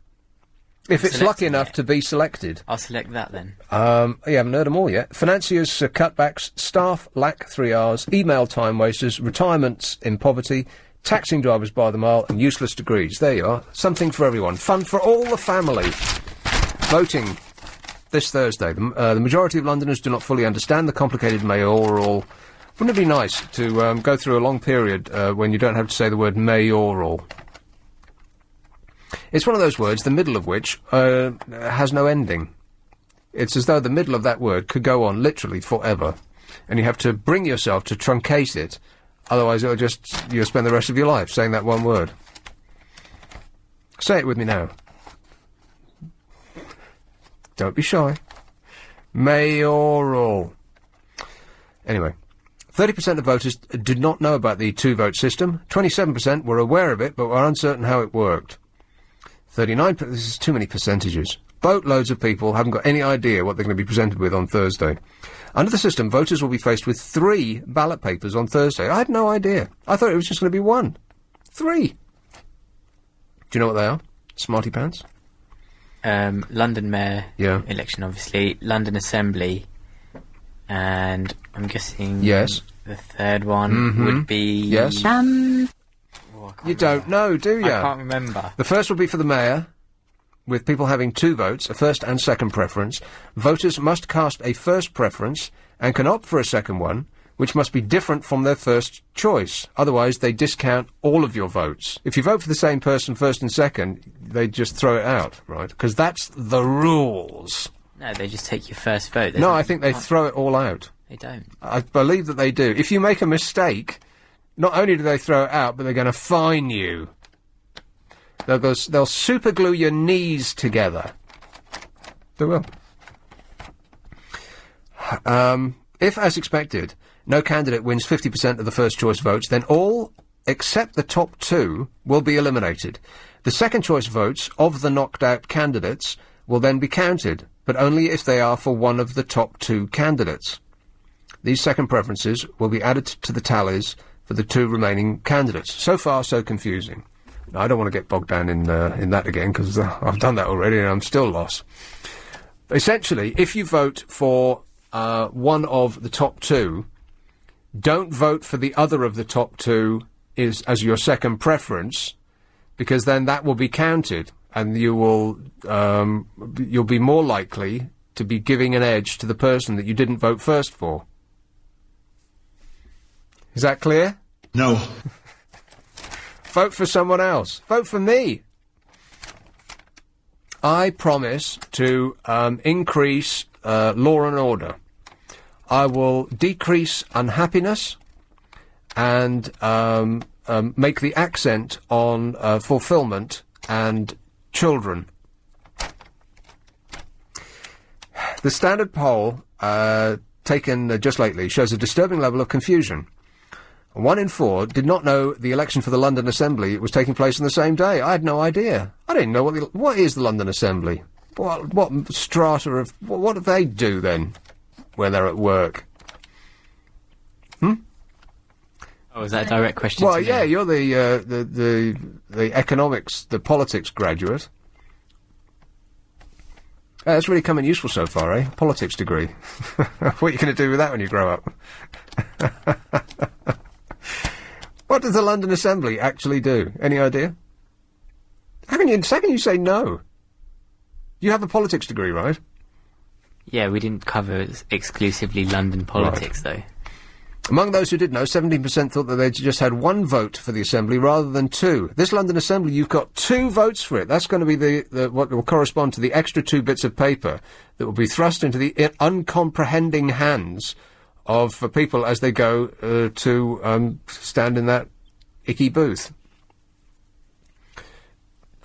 If it's lucky enough to be selected. I'll select that then. You haven't heard them all yet. Financiers' cutbacks, staff lack 3 hours, email time wasters, retirements in poverty, taxing drivers by the mile, and useless degrees. There you are. Something for everyone. Fun for all the family. Voting this Thursday. The majority of Londoners do not fully understand the complicated mayoral. Wouldn't it be nice to go through a long period when you don't have to say the word mayoral? It's one of those words, the middle of which has no ending. It's as though the middle of that word could go on literally forever, and you have to bring yourself to truncate it, otherwise you'll spend the rest of your life saying that one word. Say it with me now. Don't be shy. Mayoral. Anyway. 30% of voters did not know about the two-vote system. 27% were aware of it, but were uncertain how it worked. 39%... This is too many percentages. Boatloads of people haven't got any idea what they're going to be presented with on Thursday. Under the system, voters will be faced with 3 ballot papers on Thursday. I had no idea. I thought it was just going to be 1. 3. Do you know what they are? Smarty pants? London Mayor election, obviously. London Assembly... And I'm guessing yes. The third one would be... Yes. You don't know, do you? I can't remember. The first will be for the mayor, with people having 2 votes, a first and second preference. Voters must cast a first preference and can opt for a second one, which must be different from their first choice. Otherwise, they discount all of your votes. If you vote for the same person first and second, they just throw it out, right? Because that's the rules. No, they just take your first vote. No, I think they throw it all out. They don't. I believe that they do. If you make a mistake, not only do they throw it out, but they're going to fine you. They'll superglue your knees together. They will. If, as expected, no candidate wins 50% of the first choice votes, then all except the top 2 will be eliminated. The second choice votes of the knocked out candidates will then be counted, but only if they are for one of the top 2 candidates. These second preferences will be added to the tallies for the 2 remaining candidates. So far, so confusing. Now, I don't want to get bogged down in that again, because I've done that already and I'm still lost. Essentially, if you vote for one of the top 2, don't vote for the other of the top 2 as your second preference, because then that will be counted. And you'll be more likely to be giving an edge to the person that you didn't vote first for. Is that clear? No. Vote for someone else. Vote for me. I promise to increase law and order. I will decrease unhappiness and make the accent on fulfilment and children. The Standard poll, taken just lately, shows a disturbing level of confusion. 1 in 4 did not know the election for the London Assembly was taking place on the same day. I had no idea. I didn't know what is the London Assembly? What strata of... What do they do, then, when they're at work? Oh, is that a direct question? Well, to yeah, me? you're the economics, the politics graduate. That's really come in useful so far, eh? Politics degree. What are you going to do with that when you grow up? What does the London Assembly actually do? Any idea? How can you say no? You have a politics degree, right? Yeah, we didn't cover exclusively London politics, though. Among those who did know, 17% thought that they'd just had 1 vote for the Assembly rather than 2. This London Assembly, you've got 2 votes for it. That's going to be the what will correspond to the extra 2 bits of paper that will be thrust into the uncomprehending hands of people as they go to stand in that icky booth.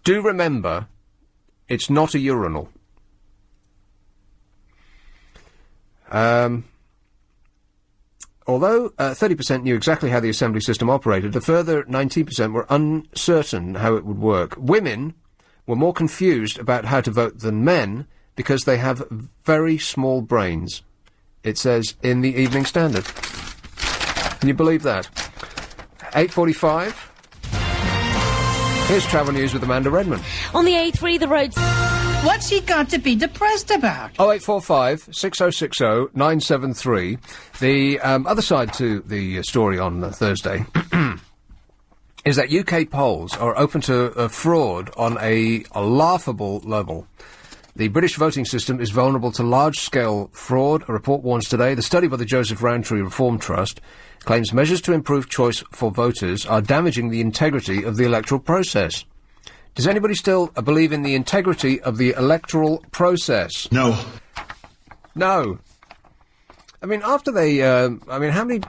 Do remember, it's not a urinal. Although 30% knew exactly how the assembly system operated, a further 19% were uncertain how it would work. Women were more confused about how to vote than men because they have very small brains, it says in the Evening Standard. Can you believe that? 8:45. Here's travel news with Amanda Redmond. On the A3, the roads... What's he got to be depressed about? 0845 6060 973. The other side to the story on Thursday is that UK polls are open to fraud on a laughable level. The British voting system is vulnerable to large-scale fraud, a report warns today. The study by the Joseph Rowntree Reform Trust claims measures to improve choice for voters are damaging the integrity of the electoral process. Does anybody still believe in the integrity of the electoral process? No. No. I mean, after they... how many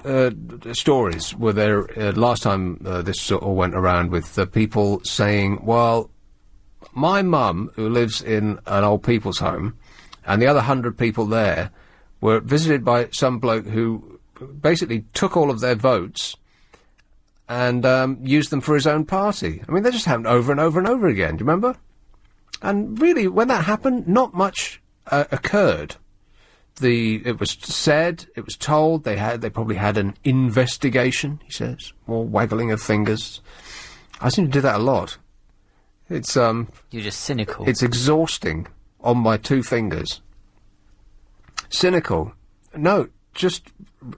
stories were there last time this all went around with people saying, well, my mum, who lives in an old people's home, and the other 100 people there were visited by some bloke who basically took all of their votes and used them for his own party. I mean, that just happened over and over and over again, do you remember? And really, when that happened, not much occurred. It was said, it was told, they probably had an investigation, he says, more waggling of fingers. I seem to do that a lot. It's, You're just cynical. It's exhausting on my 2 fingers. Cynical. No, just,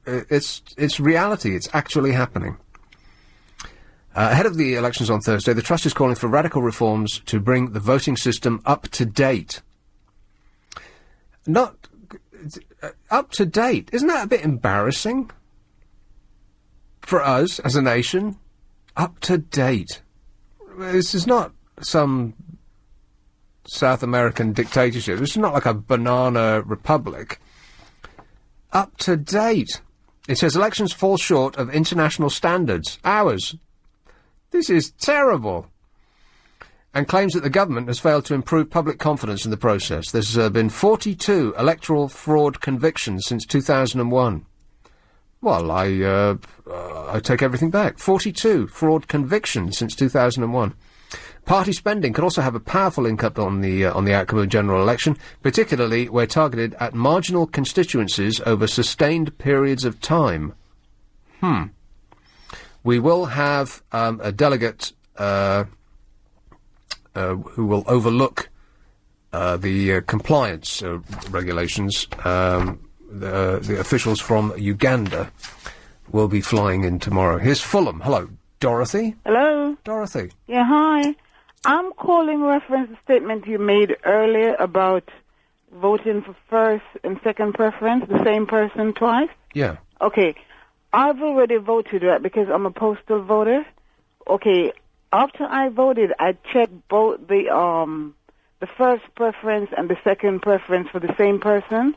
it's reality, it's actually happening. Ahead of the elections on Thursday, the Trust is calling for radical reforms to bring the voting system up to date. Not up to date. Isn't that a bit embarrassing for us as a nation? Up to date. This is not some South American dictatorship. This is not like a banana republic. Up to date. It says elections fall short of international standards. Ours. This is terrible. And claims that the government has failed to improve public confidence in the process. There's been 42 electoral fraud convictions since 2001. Well, I take everything back. 42 fraud convictions since 2001. Party spending could also have a powerful impact on the outcome of a general election, particularly where targeted at marginal constituencies over sustained periods of time. We will have a delegate who will overlook the compliance regulations. The officials from Uganda will be flying in tomorrow. Here's Fulham. Hello, Dorothy. Hello. Dorothy. Yeah, hi. I'm calling reference to the statement you made earlier about voting for first and second preference, the same person twice. Yeah. Okay. I've already voted, right, because I'm a postal voter. Okay. After I voted, I checked both the first preference and the second preference for the same person.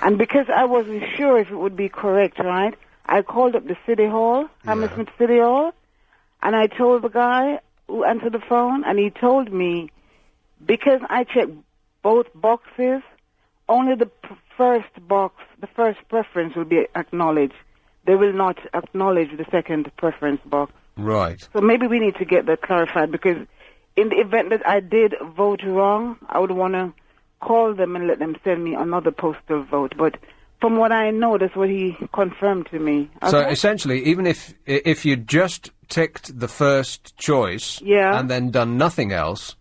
And because I wasn't sure if it would be correct, right, I called up the City Hall, Hammersmith City Hall, And I told the guy who answered the phone, and he told me, because I checked both boxes, only the first box, the first preference will be acknowledged. They will not acknowledge the second preference box. Right. So maybe we need to get that clarified, because in the event that I did vote wrong, I would want to call them and let them send me another postal vote. But from what I know, that's what he confirmed to me. So Okay? essentially, even if you just ticked the first choice and then done nothing else,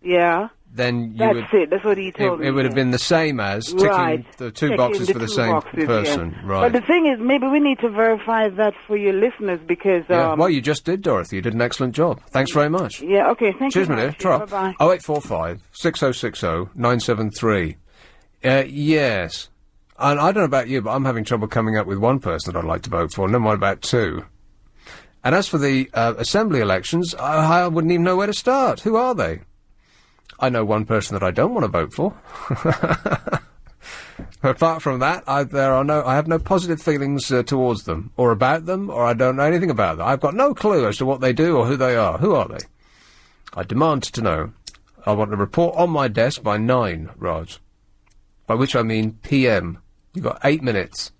then you That's it. That's what he told me. It would have been the same as ticking the two Checking boxes the for the two same boxes, person. yeah. Right. But the thing is, maybe we need to verify that for your listeners, because... Yeah, well, you just did, Dorothy. You did an excellent job. Thanks very much. Yeah, okay, thank you. Cheers, my dear. Ta-ra. Bye-bye. 0845 6060 973. Yes. And I don't know about you, but I'm having trouble coming up with one person that I'd like to vote for, never mind about two. And as for the Assembly elections, I wouldn't even know where to start. Who are they? I know one person that I don't want to vote for. Apart from that, I have no positive feelings towards them, or about them, or I don't know anything about them. I've got no clue as to what they do or who they are. Who are they? I demand to know. I want a report on my desk by 9, Raj. By which I mean PM. You've got 8 minutes.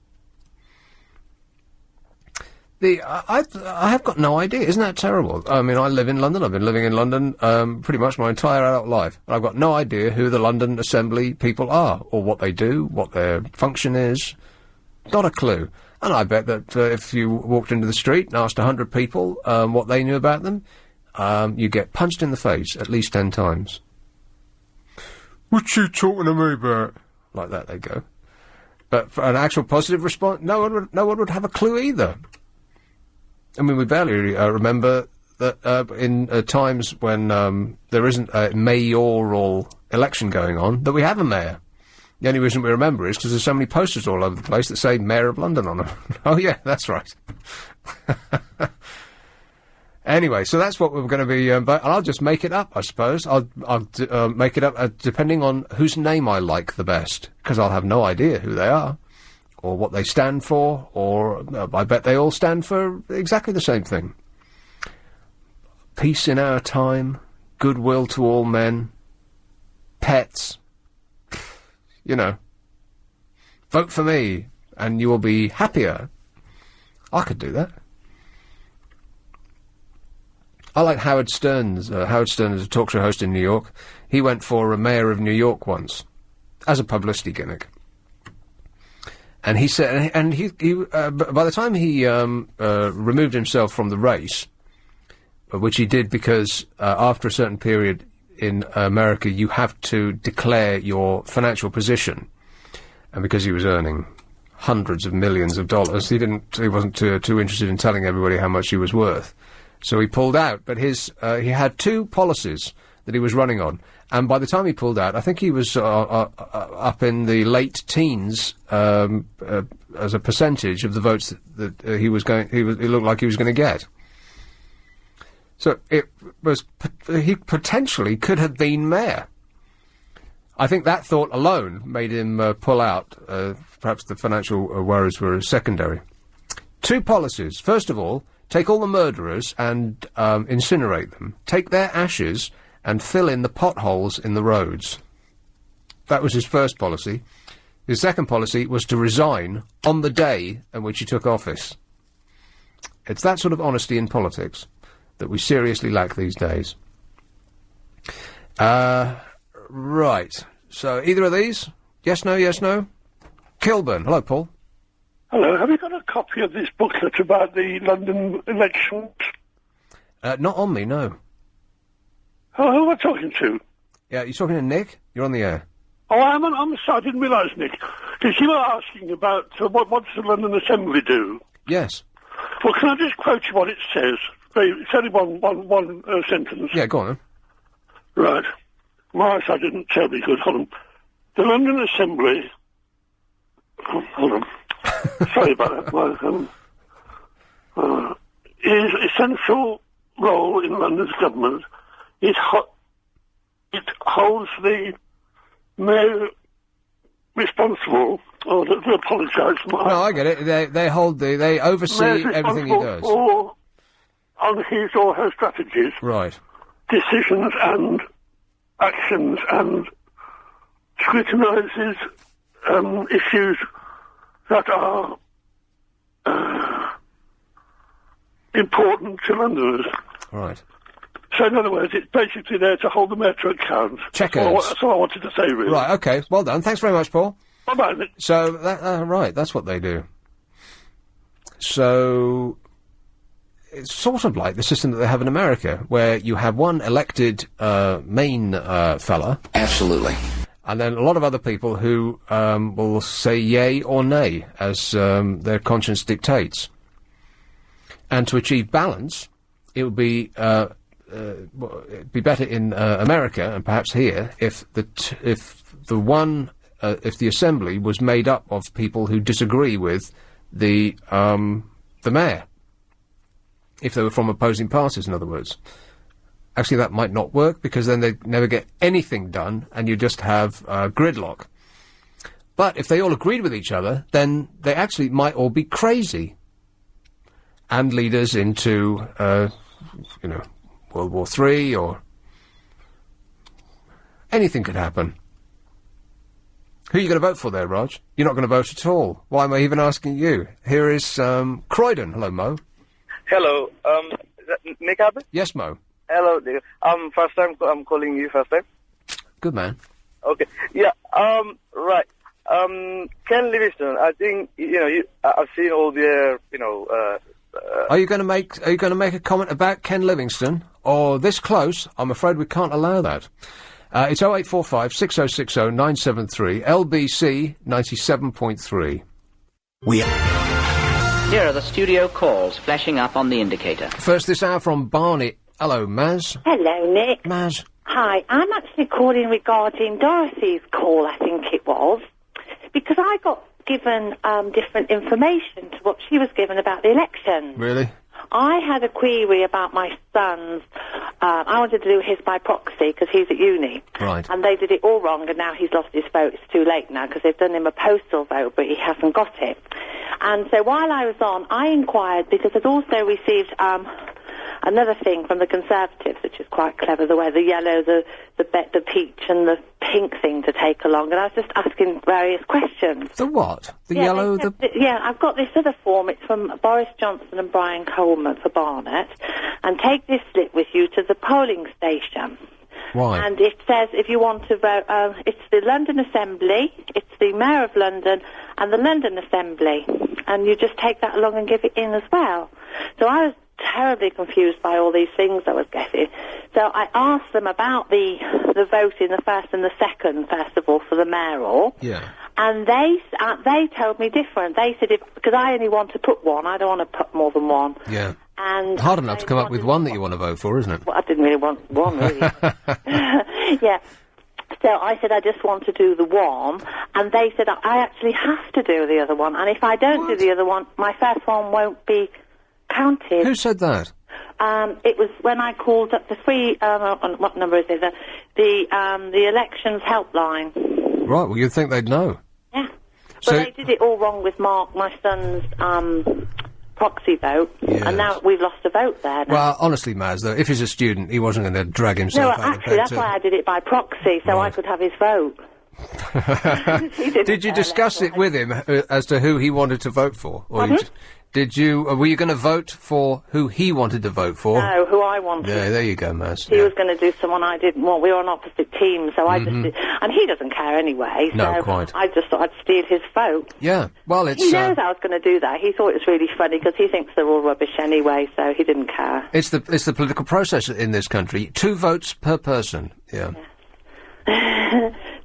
I have got no idea. Isn't that terrible? I mean, I live in London. I've been living in London pretty much my entire adult life. And I've got no idea who the London Assembly people are, or what they do, what their function is. Not a clue. And I bet that if you walked into the street and asked 100 people what they knew about them, you get punched in the face at least 10 times. What you talking to me about? Like that they go. But for an actual positive response, no one would have a clue either. I mean, we barely remember that in times when there isn't a mayoral election going on, that we have a mayor. The only reason we remember is because there's so many posters all over the place that say Mayor of London on them. Oh, yeah, that's right. Anyway, so that's what we're going to be... and I'll just make it up, I suppose. I'll make it up depending on whose name I like the best, because I'll have no idea who they are, or what they stand for, or I bet they all stand for exactly the same thing. Peace in our time, goodwill to all men, pets, you know. Vote for me, and you will be happier. I could do that. I like Howard Stern. Howard Stern is a talk show host in New York. He went for a mayor of New York once, as a publicity gimmick. And he said, and he by the time he removed himself from the race, which he did because after a certain period in America you have to declare your financial position, and because he was earning hundreds of millions of dollars, he wasn't too interested in telling everybody how much he was worth. So he pulled out, but he had two policies that he was running on, and by the time he pulled out, I think he was up in the late teens as a percentage of the votes that it looked like he was going to get. So he potentially could have been mayor. I think that thought alone made him pull out. Perhaps the financial worries were secondary. Two policies. First of all, take all the murderers and incinerate them. Take their ashes and fill in the potholes in the roads. That was his first policy. His second policy was to resign on the day in which he took office. It's that sort of honesty in politics that we seriously lack these days. Right. So, either of these? Yes, no, yes, no? Kilburn. Hello, Paul. Hello, have you got a copy of this booklet about the London elections? Not on me, no. Oh, who am I talking to? Yeah, you're talking to Nick? You're on the air. Oh, I'm sorry, I didn't realise, Nick. Because you were asking about what does the London Assembly do? Yes. Well, can I just quote you what it says? It's only one sentence. Yeah, go on then. Right. My eyesight isn't terribly good. Hold on. The London Assembly... Oh, hold on. Sorry about that. Is essential role in London's government. It holds the mayor responsible. Oh, I do apologise. No, I get it. They oversee everything he does. For on his or her strategies, Right. decisions and actions, and scrutinises issues that are important to Londoners. Right. So in other words, it's basically there to hold the Mayor to account. Checkers. That's all I wanted to say, really. Right, okay. Well done. Thanks very much, Paul. Bye-bye. So, right, that's what they do. So, it's sort of like the system that they have in America, where you have one elected main fella. Absolutely. And then a lot of other people who will say yay or nay, as their conscience dictates. And to achieve balance, it would be it'd be better in America and perhaps here if the assembly was made up of people who disagree with the mayor, if they were from opposing parties, in other words. Actually, that might not work because then they'd never get anything done, and you just have gridlock. But if they all agreed with each other, then they actually might all be crazy and lead us into, World War III, or anything could happen. Who are you going to vote for there, Rog? You're not going to vote at all. Why am I even asking you? Here is Croydon. Hello, Mo. Hello. Is that Nick Abbott? Yes, Mo. Hello, Nick. First time I'm calling you. First time. Good man. Okay. Yeah. Right. Ken Livingstone. I think I've seen all their Are you going to make a comment about Ken Livingstone? Or this close? I'm afraid we can't allow that. It's 0845 6060 973 LBC 97.3. Here are the studio calls flashing up on the indicator. First this hour from Barney. Hello, Maz. Hello, Nick. Maz. Hi, I'm actually calling regarding Dorothy's call, I think it was, because I got given different information to what she was given about the election. Really? I had a query about my son's. I wanted to do his by proxy because he's at uni. Right. And they did it all wrong, and now he's lost his vote. It's too late now because they've done him a postal vote, but he hasn't got it. And so while I was on, I inquired because I'd also received another thing from the Conservatives, which is quite clever, the way the yellow, the peach and the pink thing to take along, and I was just asking various questions. The what? The yellow, Yeah, I've got this other form. It's from Boris Johnson and Brian Coleman for Barnet, and take this slip with you to the polling station. Why? And it says if you want to vote, it's the London Assembly, it's the Mayor of London, and the London Assembly, and you just take that along and give it in as well. So I was terribly confused by all these things I was getting. So I asked them about the vote in the first and the second, first of all, for the mayoral. Yeah. And they told me different. They said, because I only want to put one, I don't want to put more than one. Yeah. And hard enough to come up with one that you want to vote for, isn't it? Well, I didn't really want one, really. Yeah. So I said, I just want to do the one, and they said, I actually have to do the other one, and if I don't do the other one, my first one won't be counted. Who said that? It was when I called up the free, what number is it? The elections helpline. Right, well, you'd think they'd know. Yeah. But they did it all wrong with Mark, my son's, proxy vote, and now we've lost a vote there now. Well, honestly, Maz, though, if he's a student, he wasn't going to drag himself out actually, that's why I did it by proxy, so I could have his vote. Did you discuss it with him as to who he wanted to vote for? Or were you going to vote for who he wanted to vote for? No, who I wanted. Yeah, there you go, Maz. He was going to do someone I didn't want. We were on opposite teams, so I just did, and he doesn't care anyway. No, so quite. I just thought I'd steal his vote. Yeah, well, it's... He knows I was going to do that. He thought it was really funny because he thinks they're all rubbish anyway, so he didn't care. It's the political process in this country. 2 votes per person. Yeah.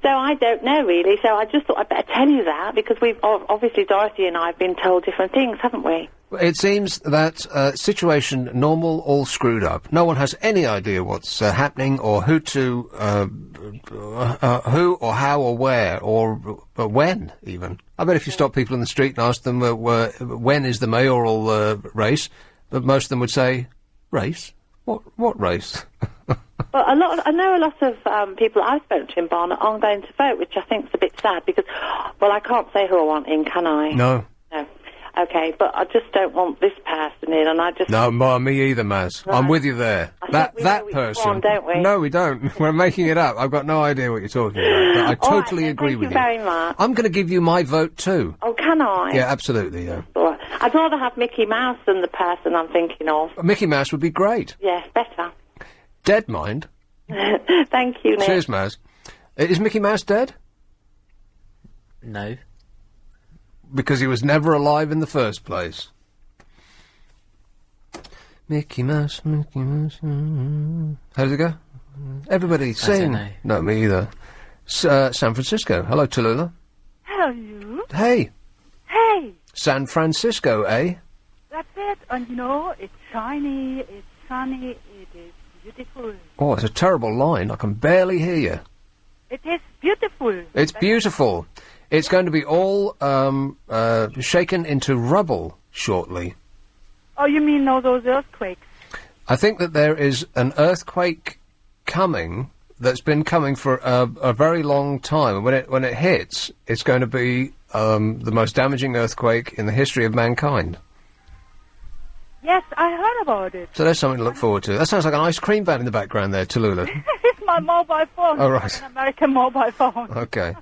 So I don't know, really. So I just thought I'd better tell you that, because we've obviously, Dorothy and I have been told different things, haven't we? It seems that situation normal, all screwed up. No one has any idea what's happening, or who or how or where or when, even. I bet if you stop people in the street and ask them when is the mayoral race, but most of them would say, race? What race? Well, I know a lot of people I've spoken to in Barnet aren't going to vote, which I think is a bit sad because, well, I can't say who I want in, can I? No. No. Okay, but I just don't want this person in, and I just... No, me either, Maz. Right. I'm with you there. I think we know That which person. one, don't we? No, we don't. We're making it up. I've got no idea what you're talking about. But I All right, totally then, agree with Thank you very much. I'm going to give you my vote too. Oh, can I? Yeah, absolutely. Yeah. All right. I'd rather have Mickey Mouse than the person I'm thinking of. Mickey Mouse would be great. Yes, better. Dead, mind. Thank you, Nick. Cheers, Maz. Is Mickey Mouse dead? No. Because he was never alive in the first place. Mickey Mouse, Mickey Mouse. How does it go? Everybody sing. know. No, me either. San Francisco. Hello, Tallulah. Hello, you. Hey. Hey, San Francisco, eh? that's it. And you know, it's shiny, it's sunny, it is beautiful. Oh, it's a terrible line. I can barely hear you. It is beautiful. It's beautiful. It's going to be all shaken into rubble shortly. Oh, you mean all those earthquakes? I think that there is an earthquake coming that's been coming for a very long time. And when it hits, it's going to be the most damaging earthquake in the history of mankind. Yes, I heard about it. So there's something to look forward to. That sounds like an ice cream van in the background there, Tallulah. It's my mobile phone. Oh, right. It's an American mobile phone. Okay.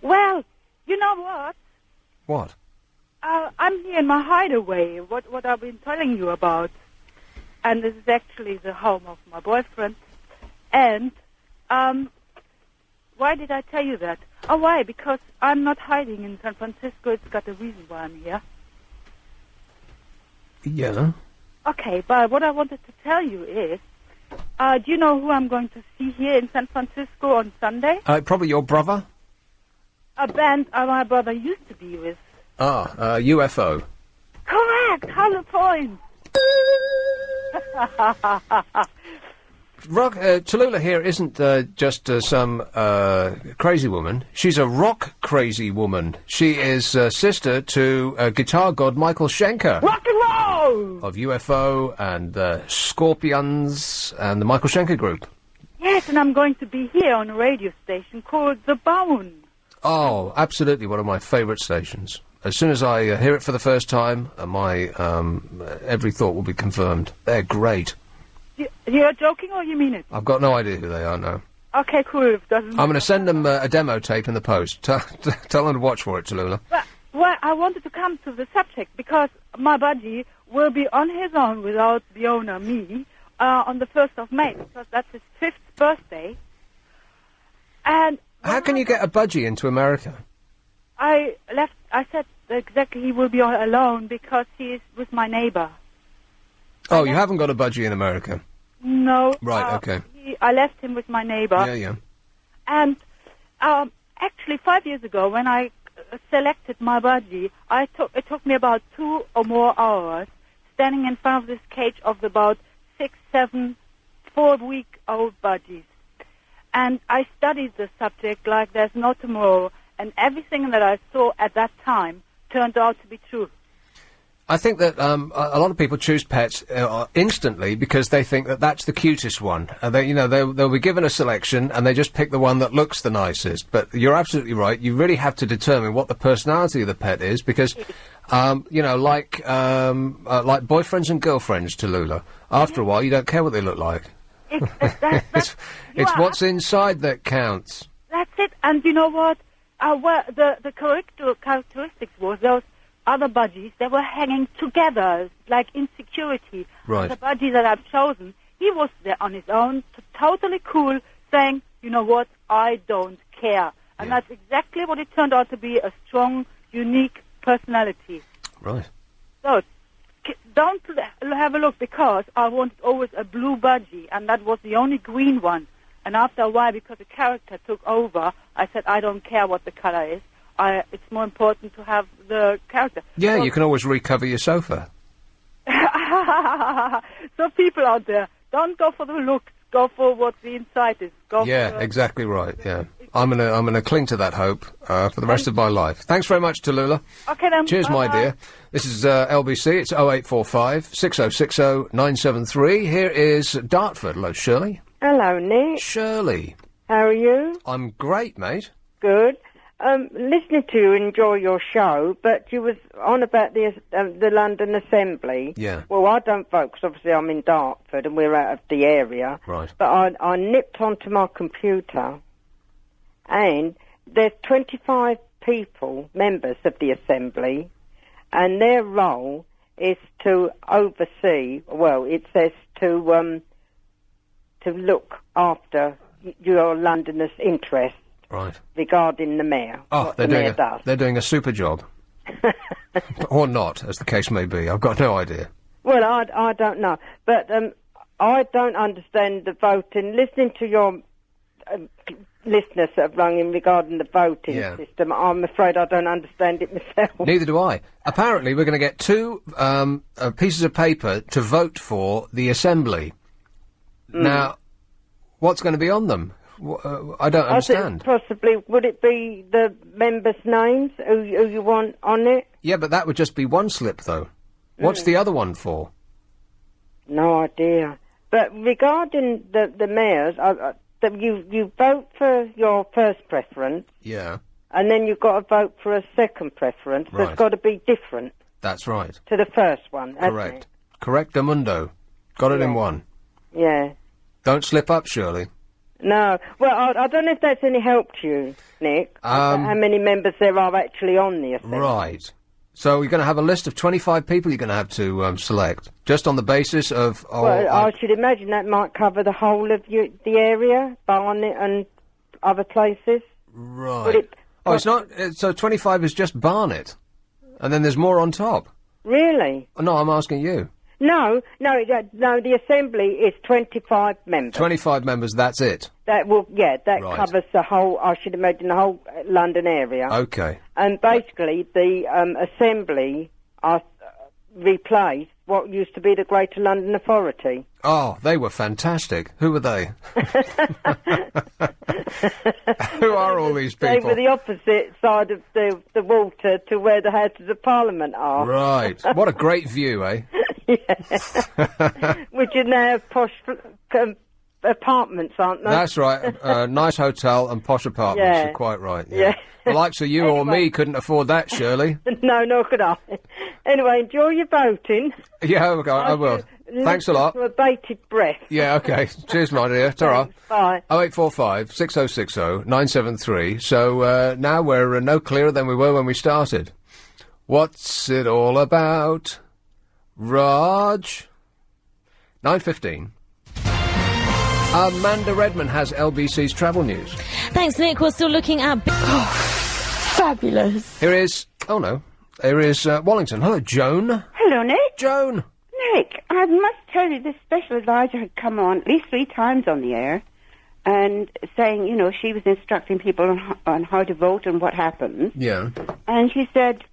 Well, you know what? What? I'm here in my hideaway, what I've been telling you about. And this is actually the home of my boyfriend. And, why did I tell you that? Oh, why? Because I'm not hiding in San Francisco. It's got a reason why I'm here. Yeah. Okay, but what I wanted to tell you is, do you know who I'm going to see here in San Francisco on Sunday? Probably your brother? A band my brother used to be with. UFO. Correct! 100 points! Tallulah here isn't just some crazy woman. She's a rock crazy woman. She is sister to guitar god Michael Schenker. Rock and roll! Of UFO and Scorpions and the Michael Schenker Group. Yes, and I'm going to be here on a radio station called The Bone. Oh, absolutely one of my favourite stations. As soon as I hear it for the first time, my every thought will be confirmed. They're great. You're joking or you mean it? I've got no idea who they are now. Okay, cool. Doesn't I'm going to send them a demo tape in the post. Tell them to watch for it, Tallulah. Well, I wanted to come to the subject because my budgie will be on his own without the owner, me, on the 1st of May, because that's his 5th birthday. And how can you get a budgie into America? I said exactly he will be alone because he is with my neighbor. Oh, you haven't got a budgie in America? No. Right, okay. I left him with my neighbor. Yeah. And actually 5 years ago when I selected my budgie, it took me about 2 or more hours standing in front of this cage of about 6, 7, 4-week-old budgies. And I studied the subject like there's no tomorrow, and everything that I saw at that time turned out to be true. I think that a lot of people choose pets instantly because they think that that's the cutest one. They'll be given a selection and they just pick the one that looks the nicest. But you're absolutely right. You really have to determine what the personality of the pet is because, like boyfriends and girlfriends, Tallulah. After a while, you don't care what they look like. It's what's inside that counts. That's it. And you know what? The characteristics was those other budgies, they were hanging together, like insecurity. Right. The budgie that I've chosen, he was there on his own, totally cool, saying, you know what, I don't care. And that's exactly what it turned out to be, a strong, unique personality. Right. So, don't have a look, because I wanted always a blue budgie, and that was the only green one. And after a while, because the character took over, I said, I don't care what the color is. It's more important to have the character. Yeah, so, you can always recover your sofa. So people out there, don't go for the looks, go for what the inside is. Exactly right, yeah. I'm gonna cling to that hope for the rest of my life. Thanks very much, Tallulah. Okay then. Cheers, my dear. This is LBC, it's 0845 6060 973. Here is Dartford. Hello, Shirley. Hello, Nick. Shirley. How are you? I'm great, mate. Good. listening to you, enjoy your show, but you was on about the London Assembly. Yeah. Well, I don't vote, because obviously I'm in Dartford and we're out of the area. Right. But I nipped onto my computer, and there's 25 people, members of the Assembly, and their role is to oversee, well, it says to look after your Londoners' interests. Right. Regarding the mayor. Oh, what the mayor does. they're doing a super job. Or not, as the case may be. I've got no idea. Well, I don't know. But I don't understand the voting. Listening to your listeners that have rung in regarding the voting system, I'm afraid I don't understand it myself. Neither do I. Apparently, we're going to get 2 pieces of paper to vote for the Assembly. Now, what's going to be on them? I don't understand. Possibly, would it be the members' names who you want on it? Yeah, but that would just be one slip, though. What's the other one for? No idea. But regarding the mayors, you vote for your first preference. Yeah. And then you've got to vote for a second preference. Right. That's got to be different That's right. to the first one, hasn't Correct. Correctamundo. Got it in one. it? Yeah. Don't slip up, Shirley. No. Well, I don't know if that's any help to you, Nick. How many members there are actually on the Assembly. Right. So you're going to have a list of 25 people you're going to have to select, just on the basis of... Well, I should imagine that might cover the whole of the area, Barnet and other places. Right. Would it, it's not... so 25 is just Barnet, and then there's more on top. Really? No, I'm asking you. No, the Assembly is 25 members. 25 members, that's it? That Right. covers the whole, I should imagine, the whole London area. Okay. And basically, the Assembly replaced what used to be the Greater London Authority. Oh, they were fantastic. Who were they? Who are all these people? They were the opposite side of the water to where the Houses of Parliament are. Right. What a great view, eh? Which are now posh apartments, aren't they? That's right. Nice hotel and posh apartments. Yeah. You're quite right. Yeah. The likes of you or me couldn't afford that, Shirley. No, nor could I. Anyway, enjoy your voting. Yeah, I will. Thanks a lot. To a bated breath. Yeah, okay. Cheers, my dear. Ta-ra. Bye. 0845 6060 973. So now we're no clearer than we were when we started. What's it all about, Raj? 9:15. Amanda Redman has LBC's travel news. Thanks, Nick. We're still looking at... fabulous. Here is... Oh, no. Here is Wallington. Hello, Joan. Hello, Nick. Joan. Nick, I must tell you, this special advisor had come on at least 3 times on the air and saying, you know, she was instructing people on how to vote and what happened. Yeah. And she said,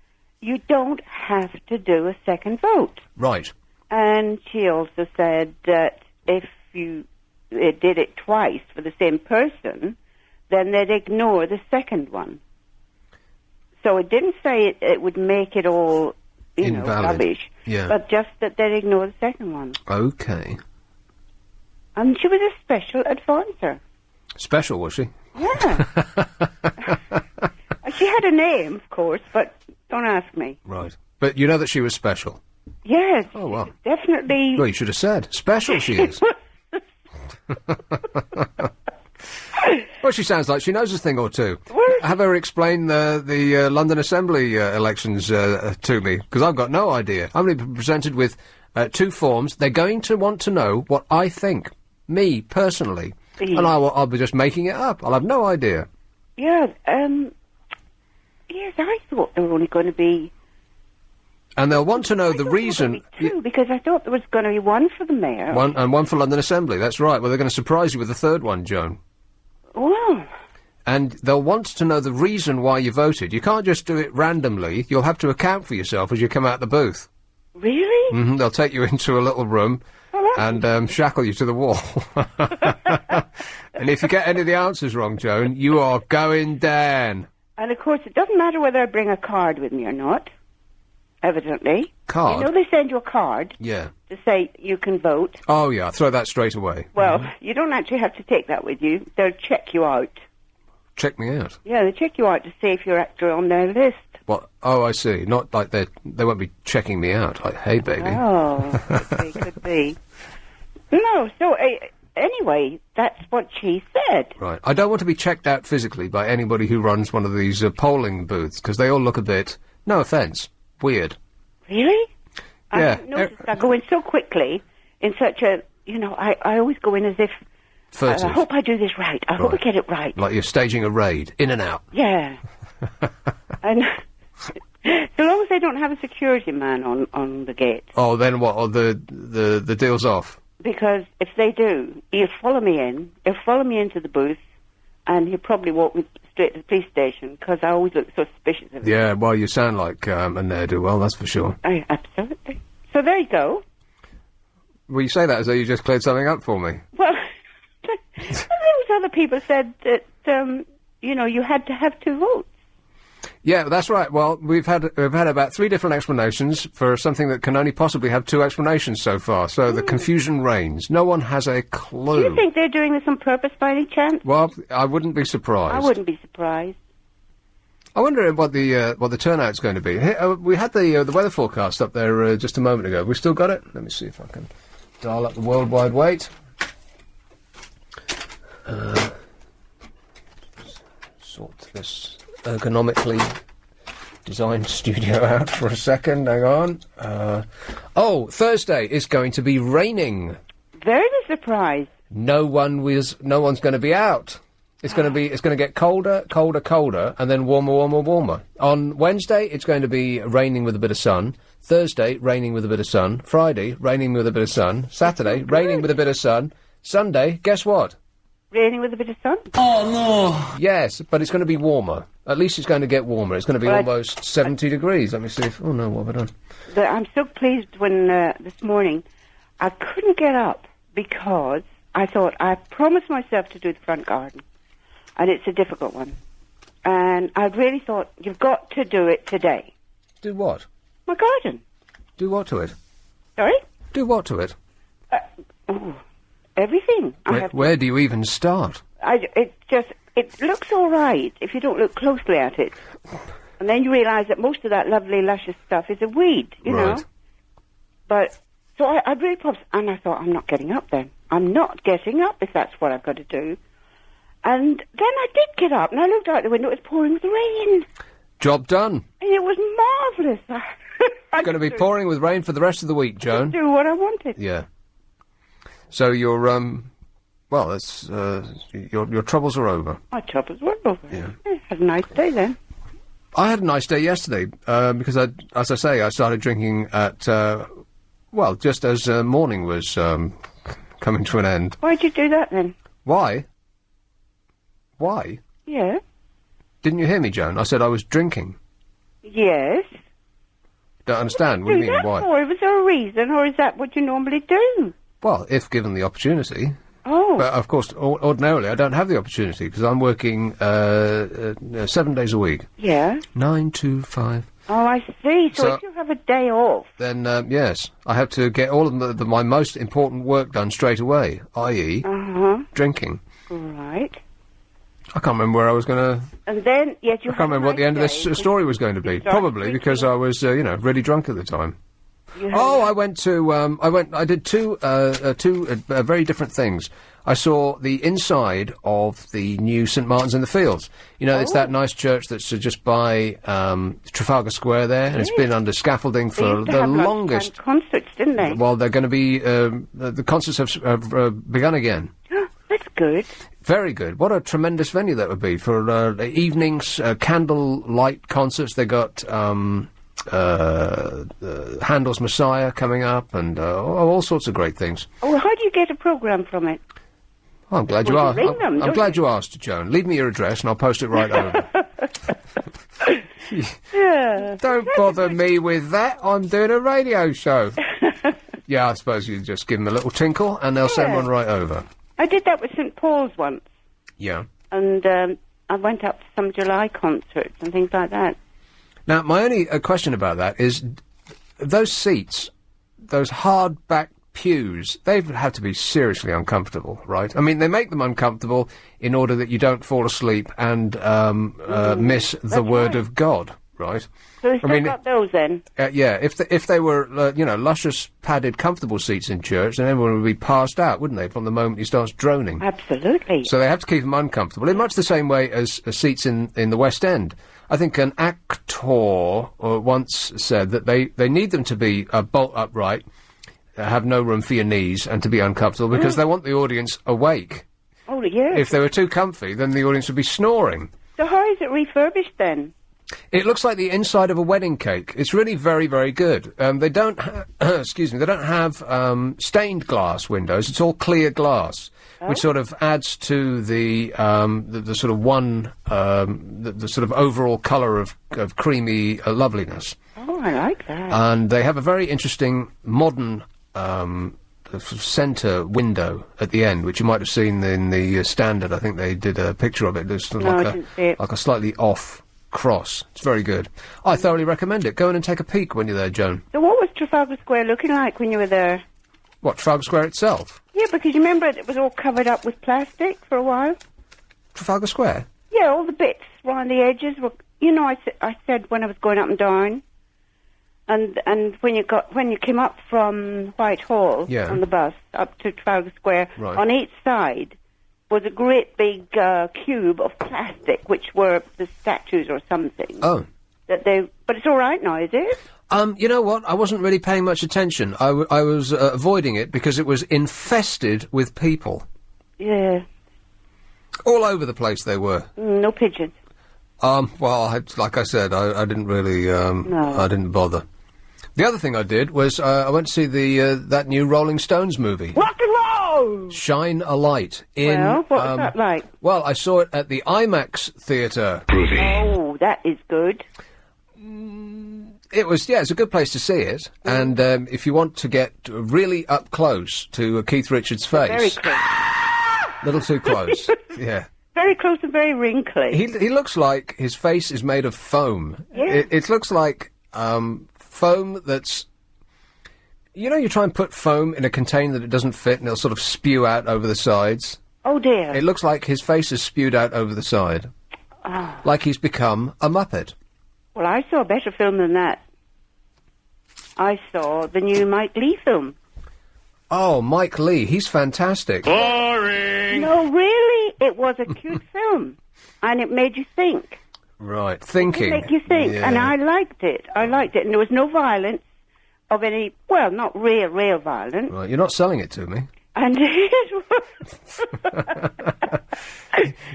you don't have to do a second vote. Right. And she also said that if you did it twice for the same person, then they'd ignore the second one. So it didn't say it would make it all, you know, rubbish, but just that they'd ignore the second one. Okay. And she was a special advisor. Special, was she? Yeah. She had a name, of course, but don't ask me. Right. But you know that she was special? Yes. Oh, well. Definitely. Well, you should have said. Special she is. Well, she sounds like she knows a thing or two. Have her explain the London Assembly elections to me, because I've got no idea. I'm going to be presented with 2 forms. They're going to want to know what I think, me, personally. And I'll be just making it up. I'll have no idea. Yeah, yes, I thought there were only going to be... And they'll want to know the reason... because I thought there was going to be one for the mayor. One for London Assembly, that's right. Well, they're going to surprise you with a third one, Joan. Wow. And they'll want to know the reason why you voted. You can't just do it randomly. You'll have to account for yourself as you come out the booth. Really? Mm-hmm. They'll take you into a little room and shackle you to the wall. And if you get any of the answers wrong, Joan, you are going down. And, of course, it doesn't matter whether I bring a card with me or not, evidently. Card? You know they send you a card Yeah. to say you can vote. Oh, yeah, throw that straight away. Well, you don't actually have to take that with you. They'll check you out. Check me out. Yeah, they check you out to see if you're actually on their list. What? Oh, I see. Not like they won't be checking me out. Like, hey, baby. Oh, could be. No, so anyway, that's what she said. Right. I don't want to be checked out physically by anybody who runs one of these polling booths, because they all look a bit, no offence, weird. Really? Yeah. I noticed I go in so quickly, in such a, I always go in as if, Furtive. I hope I do this right. I hope I get it right. Like you're staging a raid, in and out. Yeah. And so long as they don't have a security man on the gate. Oh, then what? Oh, the deal's off. Because if they do, he'll follow me in. He'll follow me into the booth, and he'll probably walk me straight to the police station, because I always look so suspicious of him. Yeah, well, you sound like a ne'er-do-well, that's for sure. Absolutely. So there you go. Well, you say that as though you just cleared something up for me. Well, those other people said that, you had to have 2 votes. Yeah, that's right. Well, we've had about 3 different explanations for something that can only possibly have 2 explanations so far. So the confusion reigns. No one has a clue. Do you think they're doing this on purpose by any chance? Well, I wouldn't be surprised. I wouldn't be surprised. I wonder what the turnout's going to be. Here, we had the weather forecast up there just a moment ago. We still got it. Let me see if I can dial up the worldwide weight. Sort this ergonomically designed studio out for a second. Hang on. Thursday is going to be raining. Very surprised. No one's going to be out. It's going to get colder, and then warmer. On Wednesday, it's going to be raining with a bit of sun. Thursday, raining with a bit of sun. Friday, raining with a bit of sun. Saturday, raining with a bit of sun. Sunday, guess what? Raining with a bit of sun? Oh, no! Yes, but it's going to be warmer. At least it's going to get warmer. It's going to be almost 70 degrees. Let me see if... Oh, no, what have I done? I'm so pleased when, this morning, I couldn't get up because I thought I promised myself to do the front garden. And it's a difficult one. And I really thought, you've got to do it today. Do what? My garden. Do what to it? Sorry? Do what to it? Everything. Where do you even start? It looks all right if you don't look closely at it. And then you realise that most of that lovely, luscious stuff is a weed, you know. But, so I really promised, and I thought, I'm not getting up then. I'm not getting up if that's what I've got to do. And then I did get up, and I looked out the window, it was pouring with rain. Job done. And it was marvellous. It's going to be pouring with rain for the rest of the week, Joan. Do what I wanted. Yeah. So your your troubles are over. My troubles were over. Yeah. Had a nice day then. I had a nice day yesterday, because as I say, I started drinking at, just as morning was coming to an end. Why'd you do that then? Why? Why? Yeah. Didn't you hear me, Joan? I said I was drinking. Yes. Don't understand. What do you mean, why? Was there a reason, or is that what you normally do? Well, if given the opportunity. Oh. But, of course, ordinarily I don't have the opportunity, because I'm working 7 days a week. Yeah. 9 to 5. Oh, I see. So if you have a day off... Then, yes, I have to get all of my most important work done straight away, i.e. Drinking. Right. I can't remember where I was going to... And then, yes, you I can't remember what the end of this story was going to be. Probably because I was, really drunk at the time. I went to, I did two very different things. I saw the inside of the new St. Martin's in the Fields. You know, it's that nice church that's just by Trafalgar Square there, and it's been under scaffolding for the longest... concerts, didn't they? Well, they're going to be... the concerts have begun again. That's good. Very good. What a tremendous venue that would be for evenings, candlelight concerts. They got Handel's Messiah coming up, and all sorts of great things. Oh, how do you get a programme from it? Oh, I'm glad you asked. I'm glad you asked, Joan. Leave me your address, and I'll post it right over. Yeah. Don't bother me with that. I'm doing a radio show. Yeah, I suppose you just give them a little tinkle, and they'll send one right over. I did that with St. Paul's once. Yeah. And I went up to some July concerts and things like that. Now, my only question about that is those seats, those hard-back pews, they have to be seriously uncomfortable, right? I mean, they make them uncomfortable in order that you don't fall asleep and miss the word of God, right? So we've still got those then? Yeah, if they were, luscious, padded, comfortable seats in church, then everyone would be passed out, wouldn't they, from the moment he starts droning? Absolutely. So they have to keep them uncomfortable, in much the same way as seats in the West End. I think an actor once said that they need them to be bolt upright, have no room for your knees, and to be uncomfortable, because they want the audience awake. Oh, yeah. If they were too comfy, then the audience would be snoring. So how is it refurbished then? It looks like the inside of a wedding cake. It's really very, very good. They don't excuse me, they don't have stained glass windows. It's all clear glass, which sort of adds to the sort of the sort of overall colour of creamy loveliness. Oh, I like that. And they have a very interesting modern centre window at the end, which you might have seen in the Standard. I think they did a picture of it. It's sort of like a slightly off cross. It's very good. I thoroughly recommend it. Go in and take a peek when you're there, Joan. So what was Trafalgar Square looking like when you were there? What, Trafalgar Square itself? Yeah, because you remember it was all covered up with plastic for a while. Trafalgar Square? Yeah, all the bits around the edges were. You know, I said when I was going up and down, and when you came up from Whitehall on the bus up to Trafalgar Square, on each side was a great big cube of plastic, which were the statues or something. Oh. But it's all right now, is it? You know what? I wasn't really paying much attention. I was avoiding it because it was infested with people. Yeah. All over the place they were. No pigeons. Well, like I said, I didn't really, I didn't bother. The other thing I did was, I went to see that new Rolling Stones movie. Rock and roll! Shine a Light. Well, what was that like? Well, I saw it at the IMAX theatre. Oh, that is good. It was, it's a good place to see it. And if you want to get really up close to Keith Richards' face... Very close. Little too close, yeah. Very close and very wrinkly. He looks like his face is made of foam. Yeah. It looks like foam that's... You know, you try and put foam in a container that it doesn't fit and it'll sort of spew out over the sides? Oh, dear. It looks like his face is spewed out over the side. Oh. Like he's become a Muppet. Well, I saw a better film than that. I saw the new Mike Leigh film. Oh, Mike Leigh, he's fantastic. Boring! No, really, it was a cute film. And it made you think. Right, thinking. It made you think, yeah. and I liked it. And there was no violence of any, well, not real violence. Right, you're not selling it to me. And it was...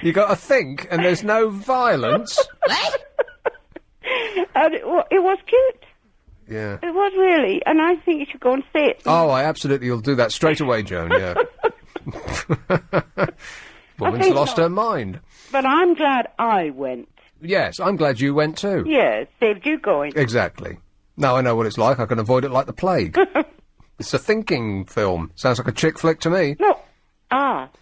You got to think, and there's no violence. And it was cute. Yeah. It was really, and I think you should go and see it. Oh, I absolutely will do that straight away, Joan, yeah. Woman's lost her mind. But I'm glad I went. Yes, I'm glad you went too. Yeah, saved you going. Exactly. Now I know what it's like. I can avoid it like the plague. It's a thinking film. Sounds like a chick flick to me. No.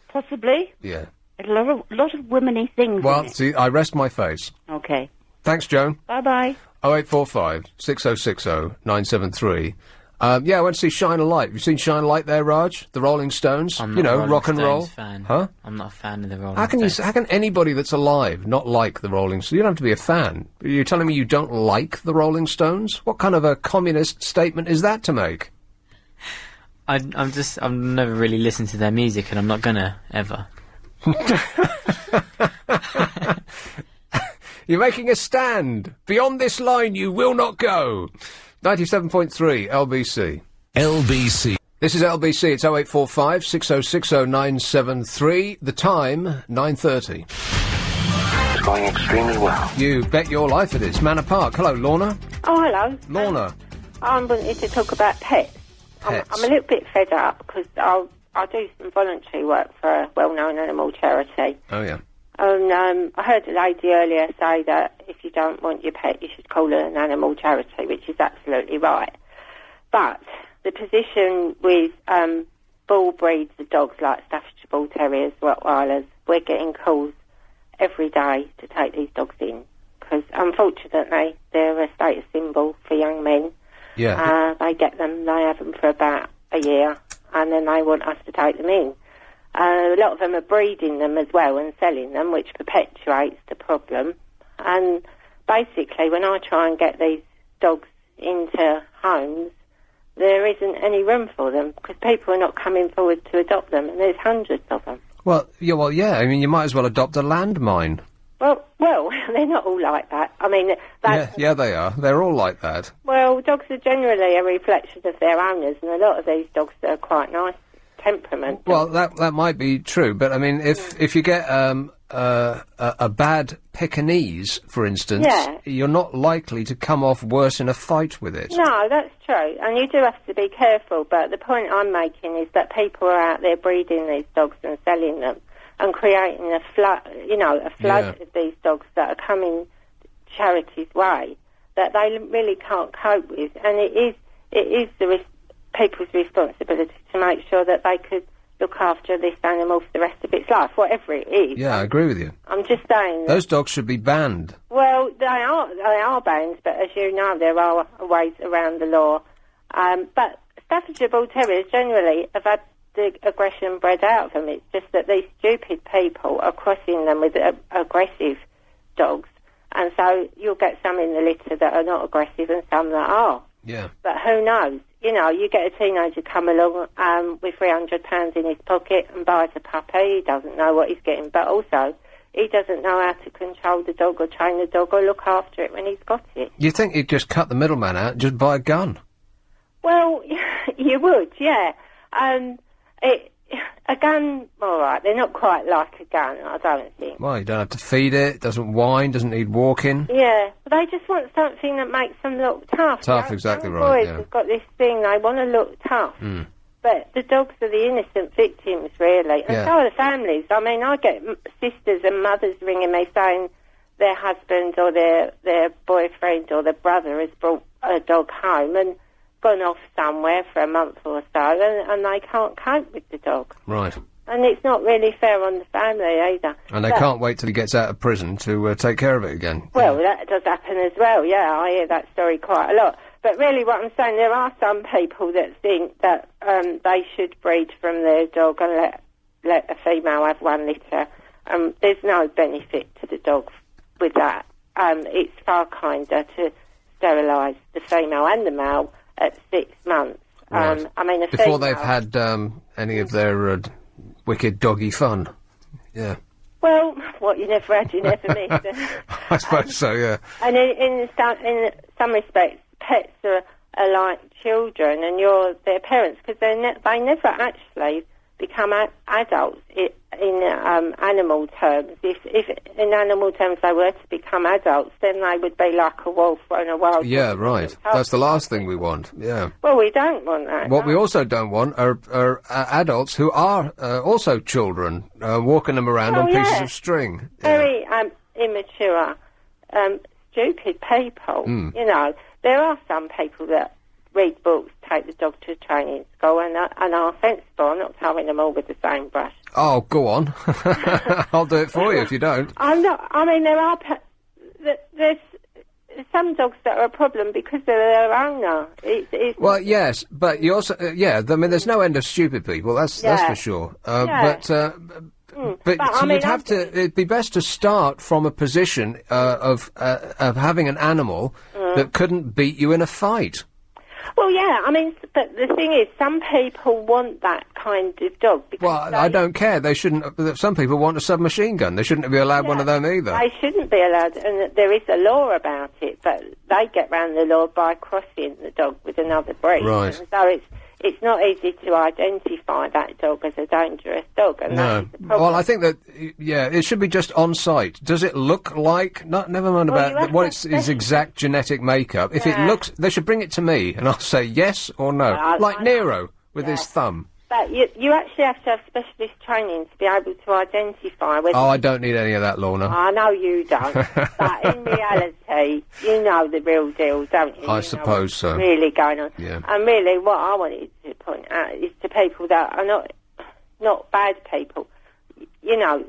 Possibly. Yeah. A lot of women-y things. Well, in it. see, I rest my face. Okay. Thanks, Joan. Bye-bye. 0845 6060 973. Yeah, I went to see Shine a Light. Have you seen Shine a Light there, Raj? The Rolling Stones? I'm not a Rolling rock and roll. Stones fan. Huh? I'm not a fan of the Rolling How Stones. can anybody that's alive not like the Rolling Stones? You don't have to be a fan. You're telling me you don't like the Rolling Stones? What kind of a communist statement is that to make? I've never really listened to their music, and I'm not gonna, ever. You're making a stand. Beyond this line you will not go. 97.3 LBC. LBC. This is LBC. It's 0845 6060 973. The time, 9:30. It's going extremely well. You bet your life it is. Manor Park. Hello, Lorna. Oh, hello. Lorna. I wanted to talk about pets. Pets. I'm a little bit fed up because I do some voluntary work for a well-known animal charity. Oh, yeah. And I heard a lady earlier say that if you don't want your pet, you should call it an animal charity, which is absolutely right. But the position with bull breeds of dogs like Staffordshire Bull Terriers, Rottweilers, we're getting calls every day to take these dogs in because, unfortunately, they're a status symbol for young men. Yeah. They get them, they have them for about a year. and then they want us to take them in. A lot of them are breeding them as well and selling them, which perpetuates the problem. And basically, when I try and get these dogs into homes, there isn't any room for them because people are not coming forward to adopt them, and there's hundreds of them. Well, yeah. I mean, you might as well adopt a landmine. Well, they're not all like that. I mean, Yeah, they are. They're all like that. well, dogs are generally a reflection of their owners, and a lot of these dogs are quite nice temperament. Well, that might be true, but I mean, if you get a bad Pekingese, for instance, Yeah. you're not likely to come off worse in a fight with it. No, that's true, and you do have to be careful, but the point I'm making is that people are out there breeding these dogs and selling them and creating a flood of these dogs that are coming charity's way that they really can't cope with, and it is people's responsibility to make sure that they could look after this animal for the rest of its life, whatever it is. Yeah, I agree with you. I'm just saying that, Those dogs should be banned. well, they are banned, but as you know, there are ways around the law. But Staffordshire Bull Terriers generally have had the aggression bred out of them. It's just that these stupid people are crossing them with aggressive dogs, and so you'll get some in the litter that are not aggressive and some that are. Yeah. But who knows? You know, you get a teenager come along with £300 in his pocket and buys a puppy. He doesn't know what he's getting, but also he doesn't know how to control the dog or train the dog or look after it when he's got it. You think you'd just cut the middleman out and just buy a gun? Well, you would, yeah. A gun, all right, they're not quite like a gun, I don't think. Well, you don't have to feed it, doesn't whine, doesn't need walking. Yeah, but they just want something that makes them look tough. Tough, Young exactly boys right, yeah. have got this thing, they want to look tough. Mm. But the dogs are the innocent victims, really. And Yeah. so are the families. I mean, I get sisters and mothers ringing me saying their husband or their boyfriend or their brother has brought a dog home and gone off somewhere for a month or so, and they can't cope with the dog. Right. And it's not really fair on the family either. And they But- can't wait till he gets out of prison to take care of it again. Well, that does happen as well, yeah. I hear that story quite a lot. But really what I'm saying, there are some people that think that they should breed from their dog and let a female have one litter. There's no benefit to the dog with that. It's far kinder to sterilise the female and the male at 6 months. Right. I mean, Before they've had any of their wicked doggy fun. Yeah. Well, what you never had, you never missed. I suppose so, yeah. And in some respects, pets are like children, and you're their parents, because they never actually become adults in animal terms. If in animal terms they were to become adults, then they would be like a wolf and a wild. Yeah, right. That's the last thing we want, yeah. Well, we don't want that. What we also don't want are adults who are also children, walking them around on pieces of string. Very immature, stupid people. Mm. You know, there are some people that read books, take the dog to a training school, and are sensible. I'm not throwing them all with the same brush. Oh, go on. I'll do it for you if you don't. I'm not. I mean, there's some dogs that are a problem because they're their owner. Well, yes, but you also, I mean, there's no end of stupid people, that's for sure. But I mean, you'd have to, it'd be best to start from a position of having an animal that couldn't beat you in a fight. Well, yeah, I mean, but the thing is, some people want that kind of dog. Well, I don't care. They shouldn't. Some people want a submachine gun. They shouldn't be allowed one of them either. They shouldn't be allowed, and there is a law about it, but they get round the law by crossing the dog with another breed. Right. And so it's not easy to identify that dog as a dangerous dog. And No. Well, I think that, it should be just on site. Does it look like... never mind about what its exact genetic makeup. If it looks... They should bring it to me, and I'll say yes or no. Like Nero, with his thumb. But you actually have to have specialist training to be able to identify whether... Oh, I don't need any of that, Lorna. I know you don't. But in reality, you know the real deal, don't you? I suppose so. What's really going on. Yeah. And really, what I wanted to point out is to people that are not bad people. You know,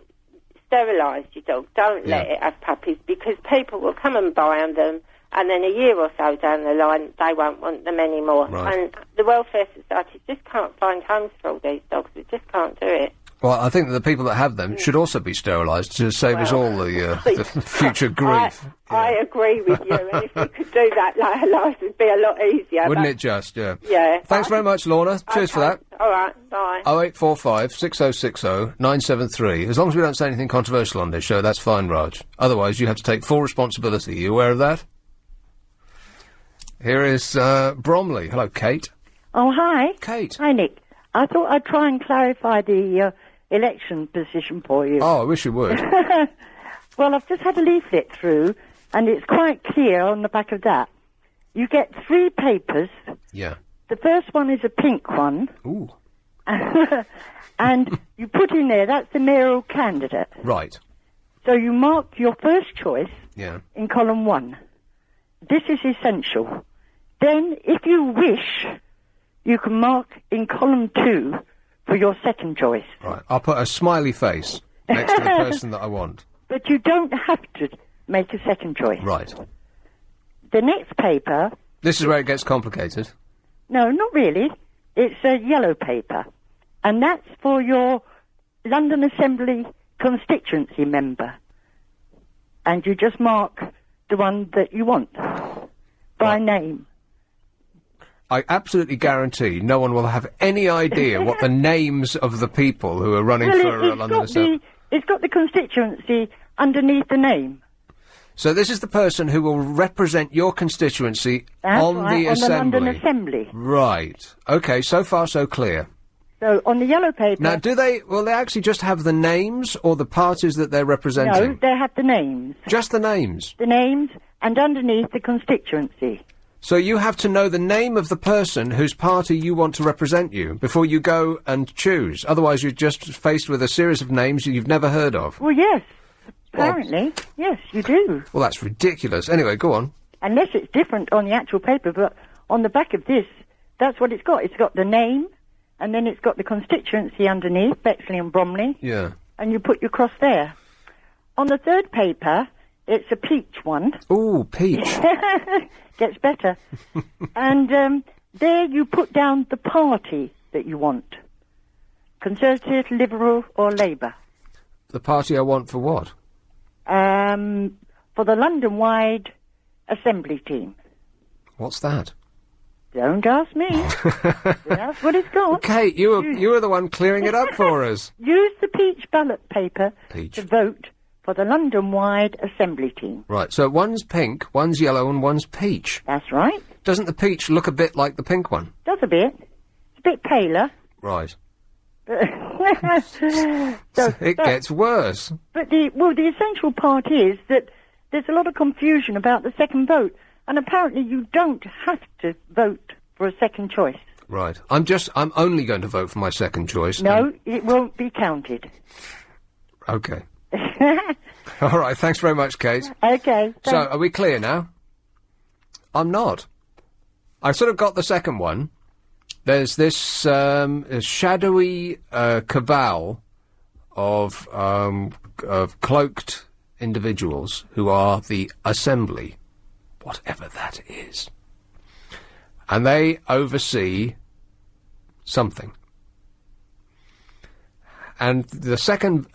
sterilise your dog. Don't let it have puppies, because people will come and buy them And then a year or so down the line, they won't want them anymore. Right. And the Welfare Society just can't find homes for all these dogs. We just can't do it. Well, I think that the people that have them should also be sterilised to save us all the future grief. I agree with you, and if we could do that, life would be a lot easier. Wouldn't it just, yeah. Yeah. Thanks very much, Lorna. Cheers for that. All right, bye. 0845 6060 973. As long as we don't say anything controversial on this show, that's fine, Raj. Otherwise, you have to take full responsibility. Are you aware of that? Here is Bromley. Hello, Kate. Oh, hi. Kate. Hi, Nick. I thought I'd try and clarify the election position for you. Oh, I wish you would. Well, I've just had a leaflet through, and it's quite clear on the back of that. You get 3 papers. Yeah. The first one is a pink one. Ooh. And you put in there, that's the mayoral candidate. Right. So you mark your first choice Yeah. in column 1. This is essential. Then, if you wish, you can mark in column 2 for your second choice. Right. I'll put a smiley face next to the person that I want. But you don't have to make a second choice. Right. The next paper... This is where it gets complicated. No, not really. It's a yellow paper. And that's for your London Assembly constituency member. And you just mark the one that you want by name. I absolutely guarantee no one will have any idea what the names of the people who are running for London Assembly. It's got the constituency underneath the name. So this is the person who will represent your constituency on the Assembly. On the London Assembly. Right. Okay, so far so clear. So on the yellow paper... Now, will they actually just have the names or the parties that they're representing? No, they have the names. Just the names? The names and underneath the constituency. So you have to know the name of the person whose party you want to represent you before you go and choose. Otherwise you're just faced with a series of names you've never heard of. Well, yes. Apparently. Yes, you do. Well, that's ridiculous. Anyway, go on. Unless it's different on the actual paper, but on the back of this, that's what it's got. It's got the name, and then it's got the constituency underneath, Bexley and Bromley. Yeah. And you put your cross there. On the third paper, it's a peach one. Ooh, peach. Gets better. And there you put down the party that you want. Conservative, Liberal or Labour. The party I want for what? For the London-wide Assembly team. What's that? Don't ask me. That's what it's got. Kate, you were the one clearing it up for us. Use the peach ballot paper to vote for the London-wide Assembly team. Right, so one's pink, one's yellow and one's peach. That's right. Doesn't the peach look a bit like the pink one? Does a bit. It's a bit paler. Right. So, it gets worse. But the essential part is that there's a lot of confusion about the second vote, and apparently you don't have to vote for a second choice. Right. I'm only going to vote for my second choice. No, it won't be counted. Okay. All right, thanks very much, Kate. Okay. So, are we clear now? I'm not. I sort of got the second one. There's this shadowy cabal of cloaked individuals who are the Assembly, whatever that is. And they oversee something. And the second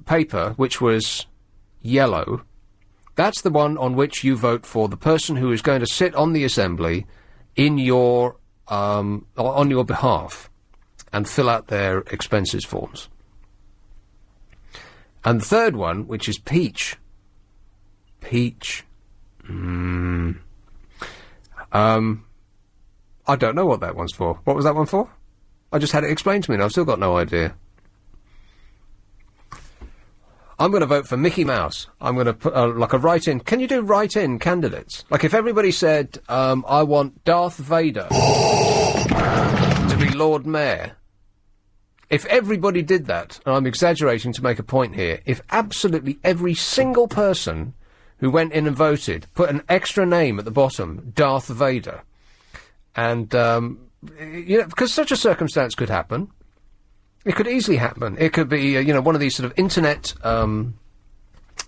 paper, which was yellow, that's the one on which you vote for the person who is going to sit on the Assembly in your on your behalf and fill out their expenses forms. And the third one, which is peach. Peach. I don't know what that one's for. What was that one for? I just had it explained to me and I've still got no idea. I'm going to vote for Mickey Mouse. I'm going to put, like a write-in... Can you do write-in candidates? Like, if everybody said, I want Darth Vader to be Lord Mayor. If everybody did that, and I'm exaggerating to make a point here, if absolutely every single person who went in and voted put an extra name at the bottom, Darth Vader, and, because such a circumstance could happen... It could easily happen. It could be, one of these sort of internet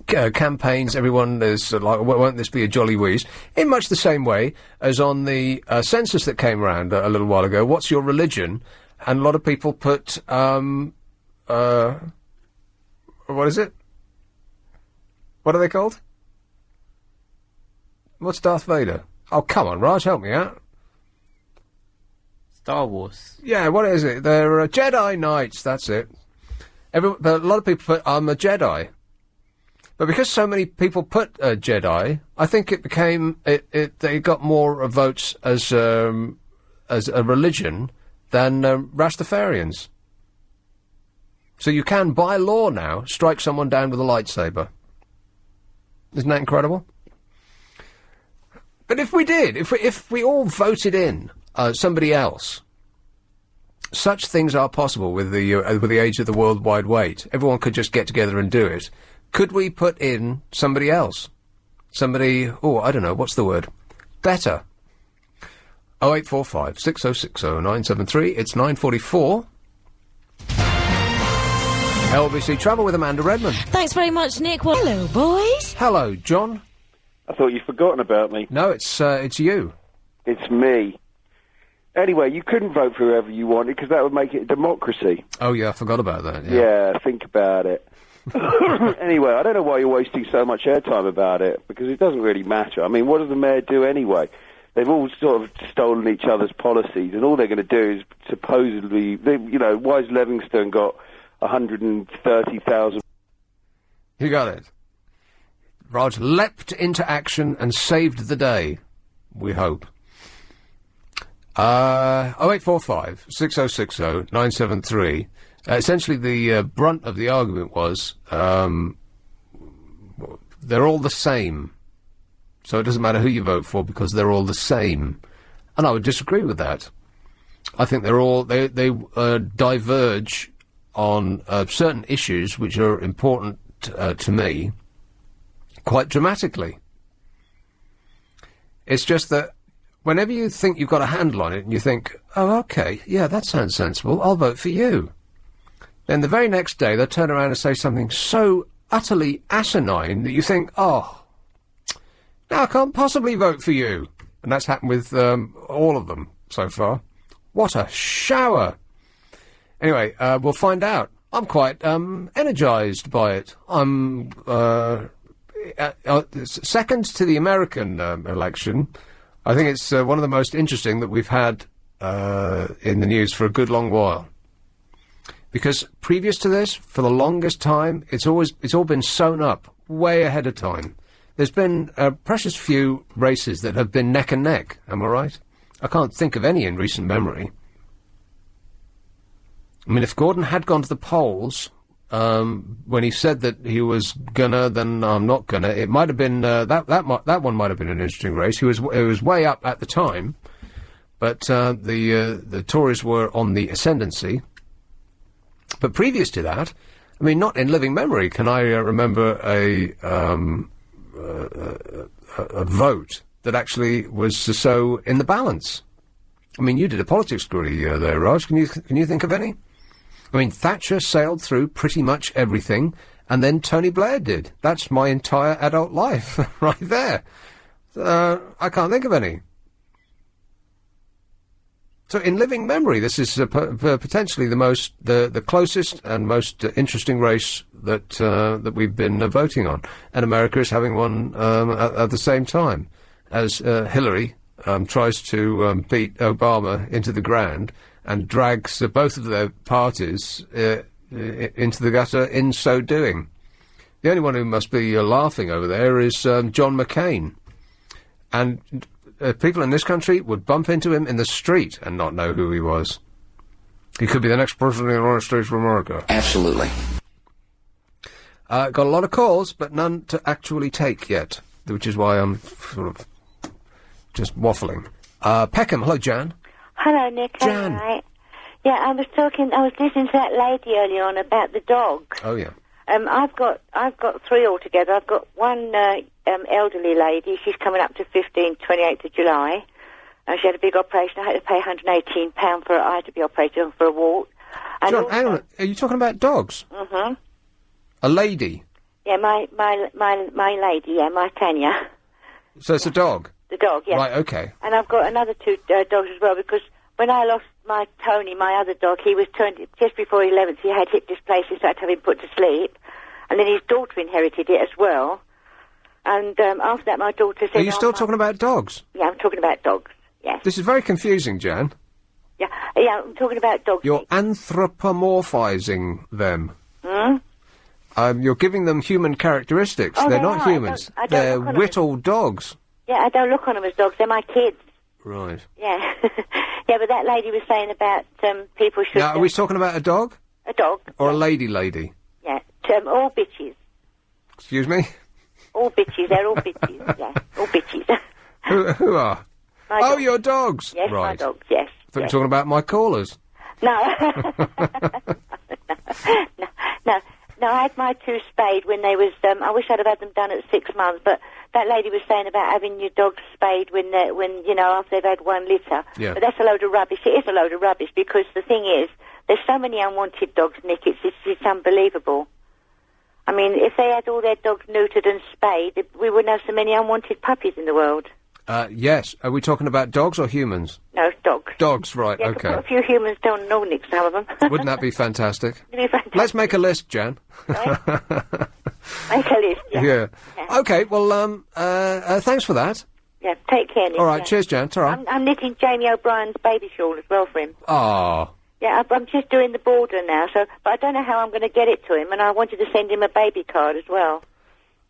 campaigns, everyone is like, won't this be a jolly wheeze? In much the same way as on the census that came around a little while ago, what's your religion? And a lot of people put, what is it? What are they called? What's Darth Vader? Oh, come on, Raj, help me out. Star Wars. Yeah, what is it? They're Jedi Knights, that's it. But a lot of people put, I'm a Jedi. But because so many people put Jedi, I think it became, they got more votes as a religion than Rastafarians. So you can, by law now, strike someone down with a lightsaber. Isn't that incredible? But if we did, if we all voted in somebody else, such things are possible with the age of the World Wide Wait. Everyone could just get together and do it. Could we put in somebody else? Somebody, I don't know, what's the word? Better. 0845 6060 973. It's 9:44. LBC Travel with Amanda Redmond. Thanks very much, Nick. Well, hello, boys. Hello, John. I thought you'd forgotten about me. No, it's you. It's me. Anyway, you couldn't vote for whoever you wanted because that would make it a democracy. Oh, yeah, I forgot about that. Yeah, think about it. Anyway, I don't know why you're wasting so much airtime about it, because it doesn't really matter. I mean, what does the mayor do anyway? They've all sort of stolen each other's policies, and all they're going to do is supposedly, Wise Livingston got 130,000. You got it. Raj leapt into action and saved the day, we hope. 0845 6060 973. Essentially, the brunt of the argument was they're all the same. So it doesn't matter who you vote for because they're all the same. And I would disagree with that. I think they diverge on certain issues which are important to me quite dramatically. It's just that whenever you think you've got a handle on it and you think, oh, okay, yeah, that sounds sensible, I'll vote for you. Then the very next day they'll turn around and say something so utterly asinine that you think, oh, no, I can't possibly vote for you. And that's happened with all of them so far. What a shower. Anyway, we'll find out. I'm quite energised by it. I'm second to the American election. I think it's one of the most interesting that we've had in the news for a good long while. Because previous to this, for the longest time, it's all been sewn up way ahead of time. There's been a precious few races that have been neck and neck, am I right? I can't think of any in recent memory. I mean, if Gordon had gone to the polls when he said that he was gonna, then I'm not gonna, it might have been, that one might have been an interesting race. It was way up at the time, but the Tories were on the ascendancy. But previous to that, I mean, not in living memory can I remember a vote that actually was so in the balance. I mean, you did a politics degree there, Raj. Can you think of any? I mean, Thatcher sailed through pretty much everything, and then Tony Blair did. That's my entire adult life, right there. I can't think of any. So, in living memory, this is potentially the closest and most interesting race that we've been voting on, and America is having one at the same time as Hillary tries to beat Obama into the ground and drags both of their parties into the gutter in so doing. The only one who must be laughing over there is John McCain. And people in this country would bump into him in the street and not know who he was. He could be the next president of the United States of America. Absolutely. Got a lot of calls, but none to actually take yet, which is why I'm sort of just waffling. Peckham, hello, Jan. Hello, Nick. Jan. Right. Yeah, I was listening to that lady earlier on about the dogs. Oh, yeah. I've got three altogether. I've got one elderly lady. She's coming up to 28th of July. She had a big operation. I had to pay £118 for it. I had to be operated on for a wart. And John, hang on. Are you talking about dogs? Mm-hmm. A lady? Yeah, my lady, yeah, my Tanya. So it's a dog? The dog, yeah. Right, okay. And I've got another two dogs as well, because when I lost my Tony, my other dog, he was turned, just before 11th, he had hip dysplasia, so I had to have him put to sleep. And then his daughter inherited it as well. And after that, my daughter said... Are you still talking about dogs? Yeah, I'm talking about dogs, yes. This is very confusing, Jan. Yeah, I'm talking about dogs. You're anthropomorphizing them. Hmm? You're giving them human characteristics. Oh, They're they not are. humans. I don't They're look on them as- whittled dogs. Yeah, I don't look on them as dogs, they're my kids. Right. Yeah. Yeah, but that lady was saying about people should... Now, are we talking about a dog? A dog. Or a lady? Yeah. All bitches. Excuse me? All bitches, they're all bitches, yeah. All bitches. Who are? My Oh, dogs. your dogs? Yes, right. my dogs, yes. I thought you were talking about my callers. No. No, I had my two spayed when they was, I wish I'd have had them done at 6 months, but that lady was saying about having your dogs spayed when after they've had one litter. Yeah. But that's a load of rubbish. It is a load of rubbish, because the thing is, there's so many unwanted dogs, Nick, it's unbelievable. I mean, if they had all their dogs neutered and spayed, we wouldn't have so many unwanted puppies in the world. Yes. Are we talking about dogs or humans? No, dogs. Dogs, right, Yeah, okay. a few humans don't know, Nick, some of them. Wouldn't that be fantastic? It'd be fantastic. Let's make a list, Jan. Make a list, yeah. Yeah. Okay, well, thanks for that. Yeah, take care, Nick. All right, yeah. cheers, Jan. Ta-ra. I'm knitting Jamie O'Brien's baby shawl as well for him. Oh. Yeah, I'm just doing the border now, but I don't know how I'm going to get it to him, and I wanted to send him a baby card as well.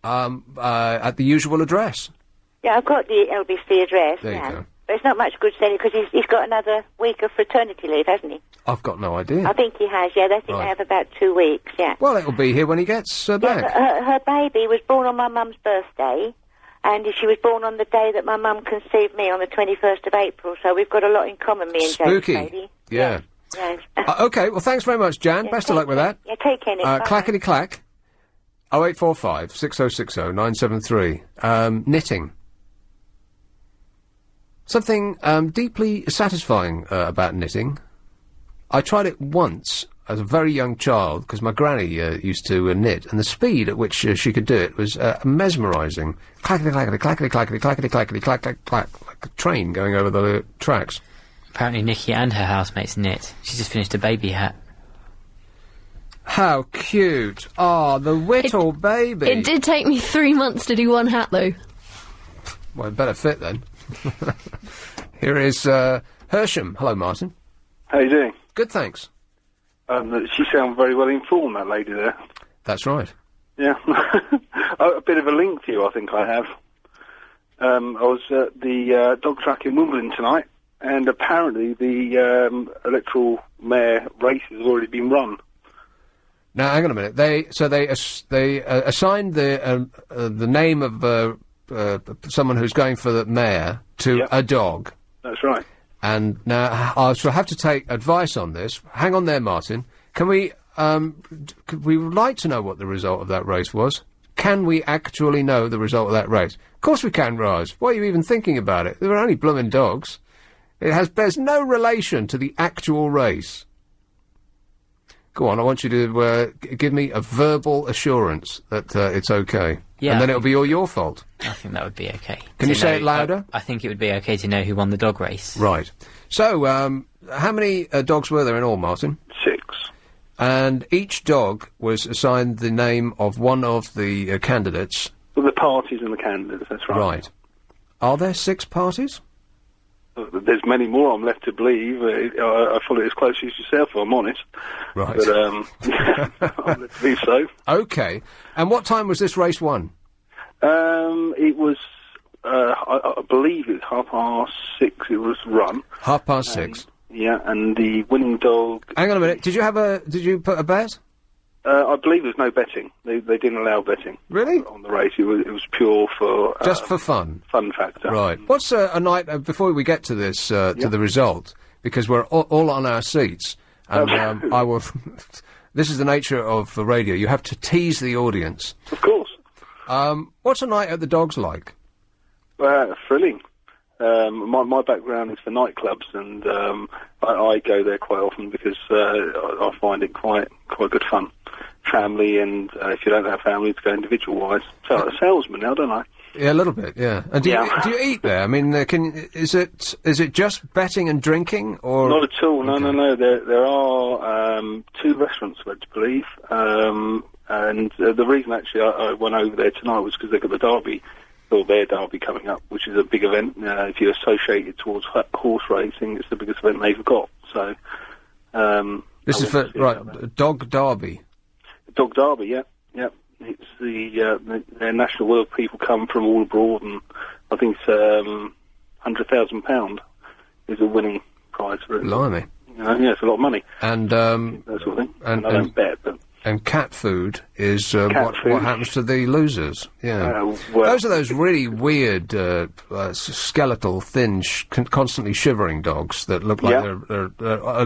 At the usual address. Yeah, I've got the LBC address. There you yeah. go. But it's not much good sending, because he's got another week of fraternity leave, hasn't he? I've got no idea. I think he has, yeah. They think they have about 2 weeks, yeah. Well, it'll be here when he gets Yeah, back. but her baby was born on my mum's birthday, and she was born on the day that my mum conceived me, on the 21st of April, so we've got a lot in common, me and Spooky. James baby. Yeah. Yes. Okay, well, thanks very much, Jan. Best of luck with that. Yeah, take care, Nick. Bye. Clackety-clack. 0845 6060 973. Knitting. Something deeply satisfying about knitting. I tried it once as a very young child, because my granny used to knit, and the speed at which she could do it was mesmerising. Clackety-clackety, clackety-clackety, clackety-clackety, clack-clack-clack, like a train going over the tracks. Apparently Nikki and her housemates knit. She just finished a baby hat. How cute. Oh, the whittle baby. It did take me 3 months to do one hat, though. Well, it better fit then. Here is Hersham. Hello, Martin. How you doing? Good, thanks. She sounds very well informed, that lady there. That's right. Yeah. A bit of a link to you, I think I have. I was at the dog track in Wimbledon tonight, and apparently the electoral mayor race has already been run. Now, hang on a minute. They assigned the name of someone who's going for the mayor to a dog. That's right. And now I shall have to take advice on this. Hang on there, Martin. Can we? We would like to know what the result of that race was. Can we actually know the result of that race? Of course we can, Raj. Why are you even thinking about it? They were only blooming dogs. There's no relation to the actual race. Go on, I want you to give me a verbal assurance that it's okay. Yeah, and then it'll be all your fault. I think that would be okay. Can you say it louder? I think it would be okay to know who won the dog race. Right. So, how many dogs were there in all, Martin? 6. And each dog was assigned the name of one of the candidates. Well, the parties and the candidates, that's right. Right. Are there 6 parties? There's many more, I'm left to believe. I follow it as closely as yourself, if I'm honest. Right. But, I'm left to believe so. Okay. And what time was this race won? It was, I believe it was 6:30 it was run. 6:30. Yeah, and the winning dog... Hang on a minute. Did you put a bet? I believe there's no betting. They didn't allow betting. Really? On the race. It was pure for... Just for fun? Fun factor. Right. What's a night... before we get to this, to the result, because we're all on our seats, and I will... This is the nature of radio. You have to tease the audience. Of course. What's a night at the Dogs like? Thrilling. My background is for nightclubs, and I go there quite often because I find it quite good fun. family, and if you don't have family, to go individual-wise. So like a salesman now, don't I? Yeah, a little bit, yeah. And do you eat there? I mean, is it just betting and drinking, or...? Not at all, no. There are 2 restaurants, I believe, and the reason actually I went over there tonight was because they've got the Derby, or their Derby coming up, which is a big event. If you associate it towards horse racing, it's the biggest event they've got, so... this is for, Dog Derby? Dog Derby, yeah. It's their national world people come from all abroad, and I think it's £100,000 is a winning prize for it. Blimey. It's a lot of money. And that sort of thing. And I don't bet, but... And cat food is what happens to the losers. Yeah, those are those really weird, skeletal, thin, constantly shivering dogs that look like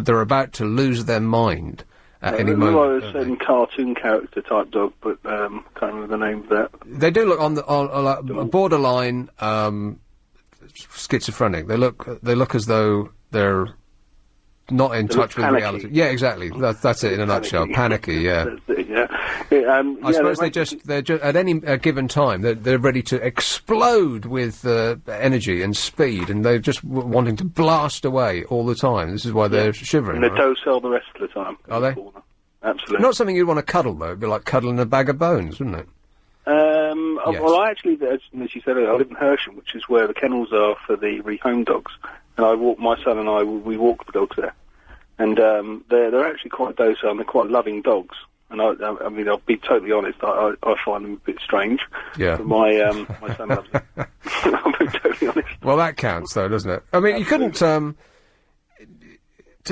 they're about to lose their mind at any moment. Like a certain cartoon character type dog, but can't remember the name of that. They do look on borderline schizophrenic. They look as though they're not in touch with reality. Yeah, exactly. That's it in a nutshell. Panicky, yeah. That's it, yeah. I suppose they're just at any given time they're ready to explode with energy and speed, and they're just wanting to blast away all the time. This is why they're shivering. And they're docile the rest of the time. Are they? Absolutely. Not something you'd want to cuddle though. It'd be like cuddling a bag of bones, wouldn't it? Yes. Well, I actually, as you said earlier, I live in Hersham, which is where the kennels are for the rehome dogs. And my son and I, we walk the dogs there. And they're actually quite docile, and they're quite loving dogs. And I mean, I'll be totally honest, I find them a bit strange. Yeah. But my son loves them. I'll be totally honest. Well, that counts, though, doesn't it? I mean, you couldn't, to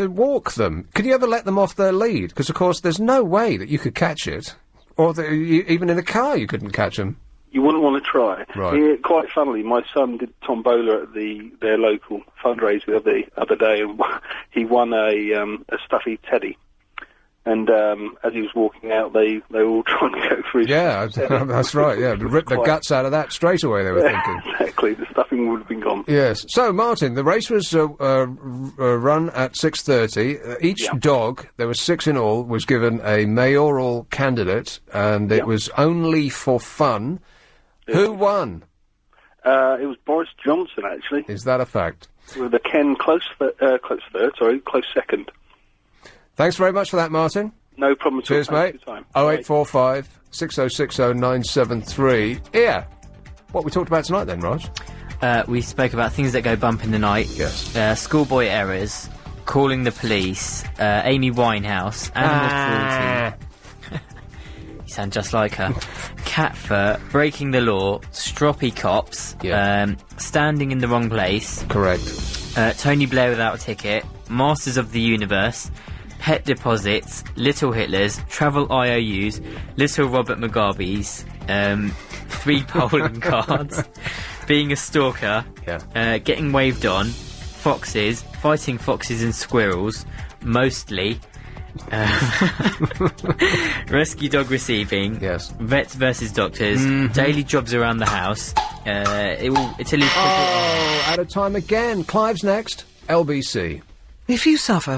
walk them, could you ever let them off their lead? Because, of course, there's no way that you could catch it. Or even in a car you couldn't catch them. You wouldn't want to try. Right. Yeah, quite funnily, my son did tombola at their local fundraiser the other day, and he won a stuffy teddy. And as he was walking out, they were all trying to go for his... Yeah, that's right, yeah. Rip the guts out of that straight away, they were thinking. Exactly, the stuffing would have been gone. Yes. So, Martin, the race was run at 6:30. Each dog, there were 6 in all, was given a mayoral candidate, and it was only for fun. Who won? It was Boris Johnson, actually. Is that a fact? With a Ken close second. Thanks very much for that, Martin. No problem at all. Cheers, mate. 0845 6060 973. Yeah. What we talked about tonight then, Raj? We spoke about things that go bump in the night. Yes. Schoolboy errors, calling the police, Amy Winehouse, animal cruelty. You sound just like her. Cat fur, breaking the law, stroppy cops, standing in the wrong place. Correct. Tony Blair without a ticket, Masters of the Universe, pet deposits, little Hitlers, travel IOUs, little Robert Mugabe's, 3 polling cards, being a stalker, getting waved on, foxes, fighting foxes and squirrels, mostly, rescue dog receiving, vets versus doctors, daily jobs around the house, Italy... out of time again. Clive's next. LBC. If you suffer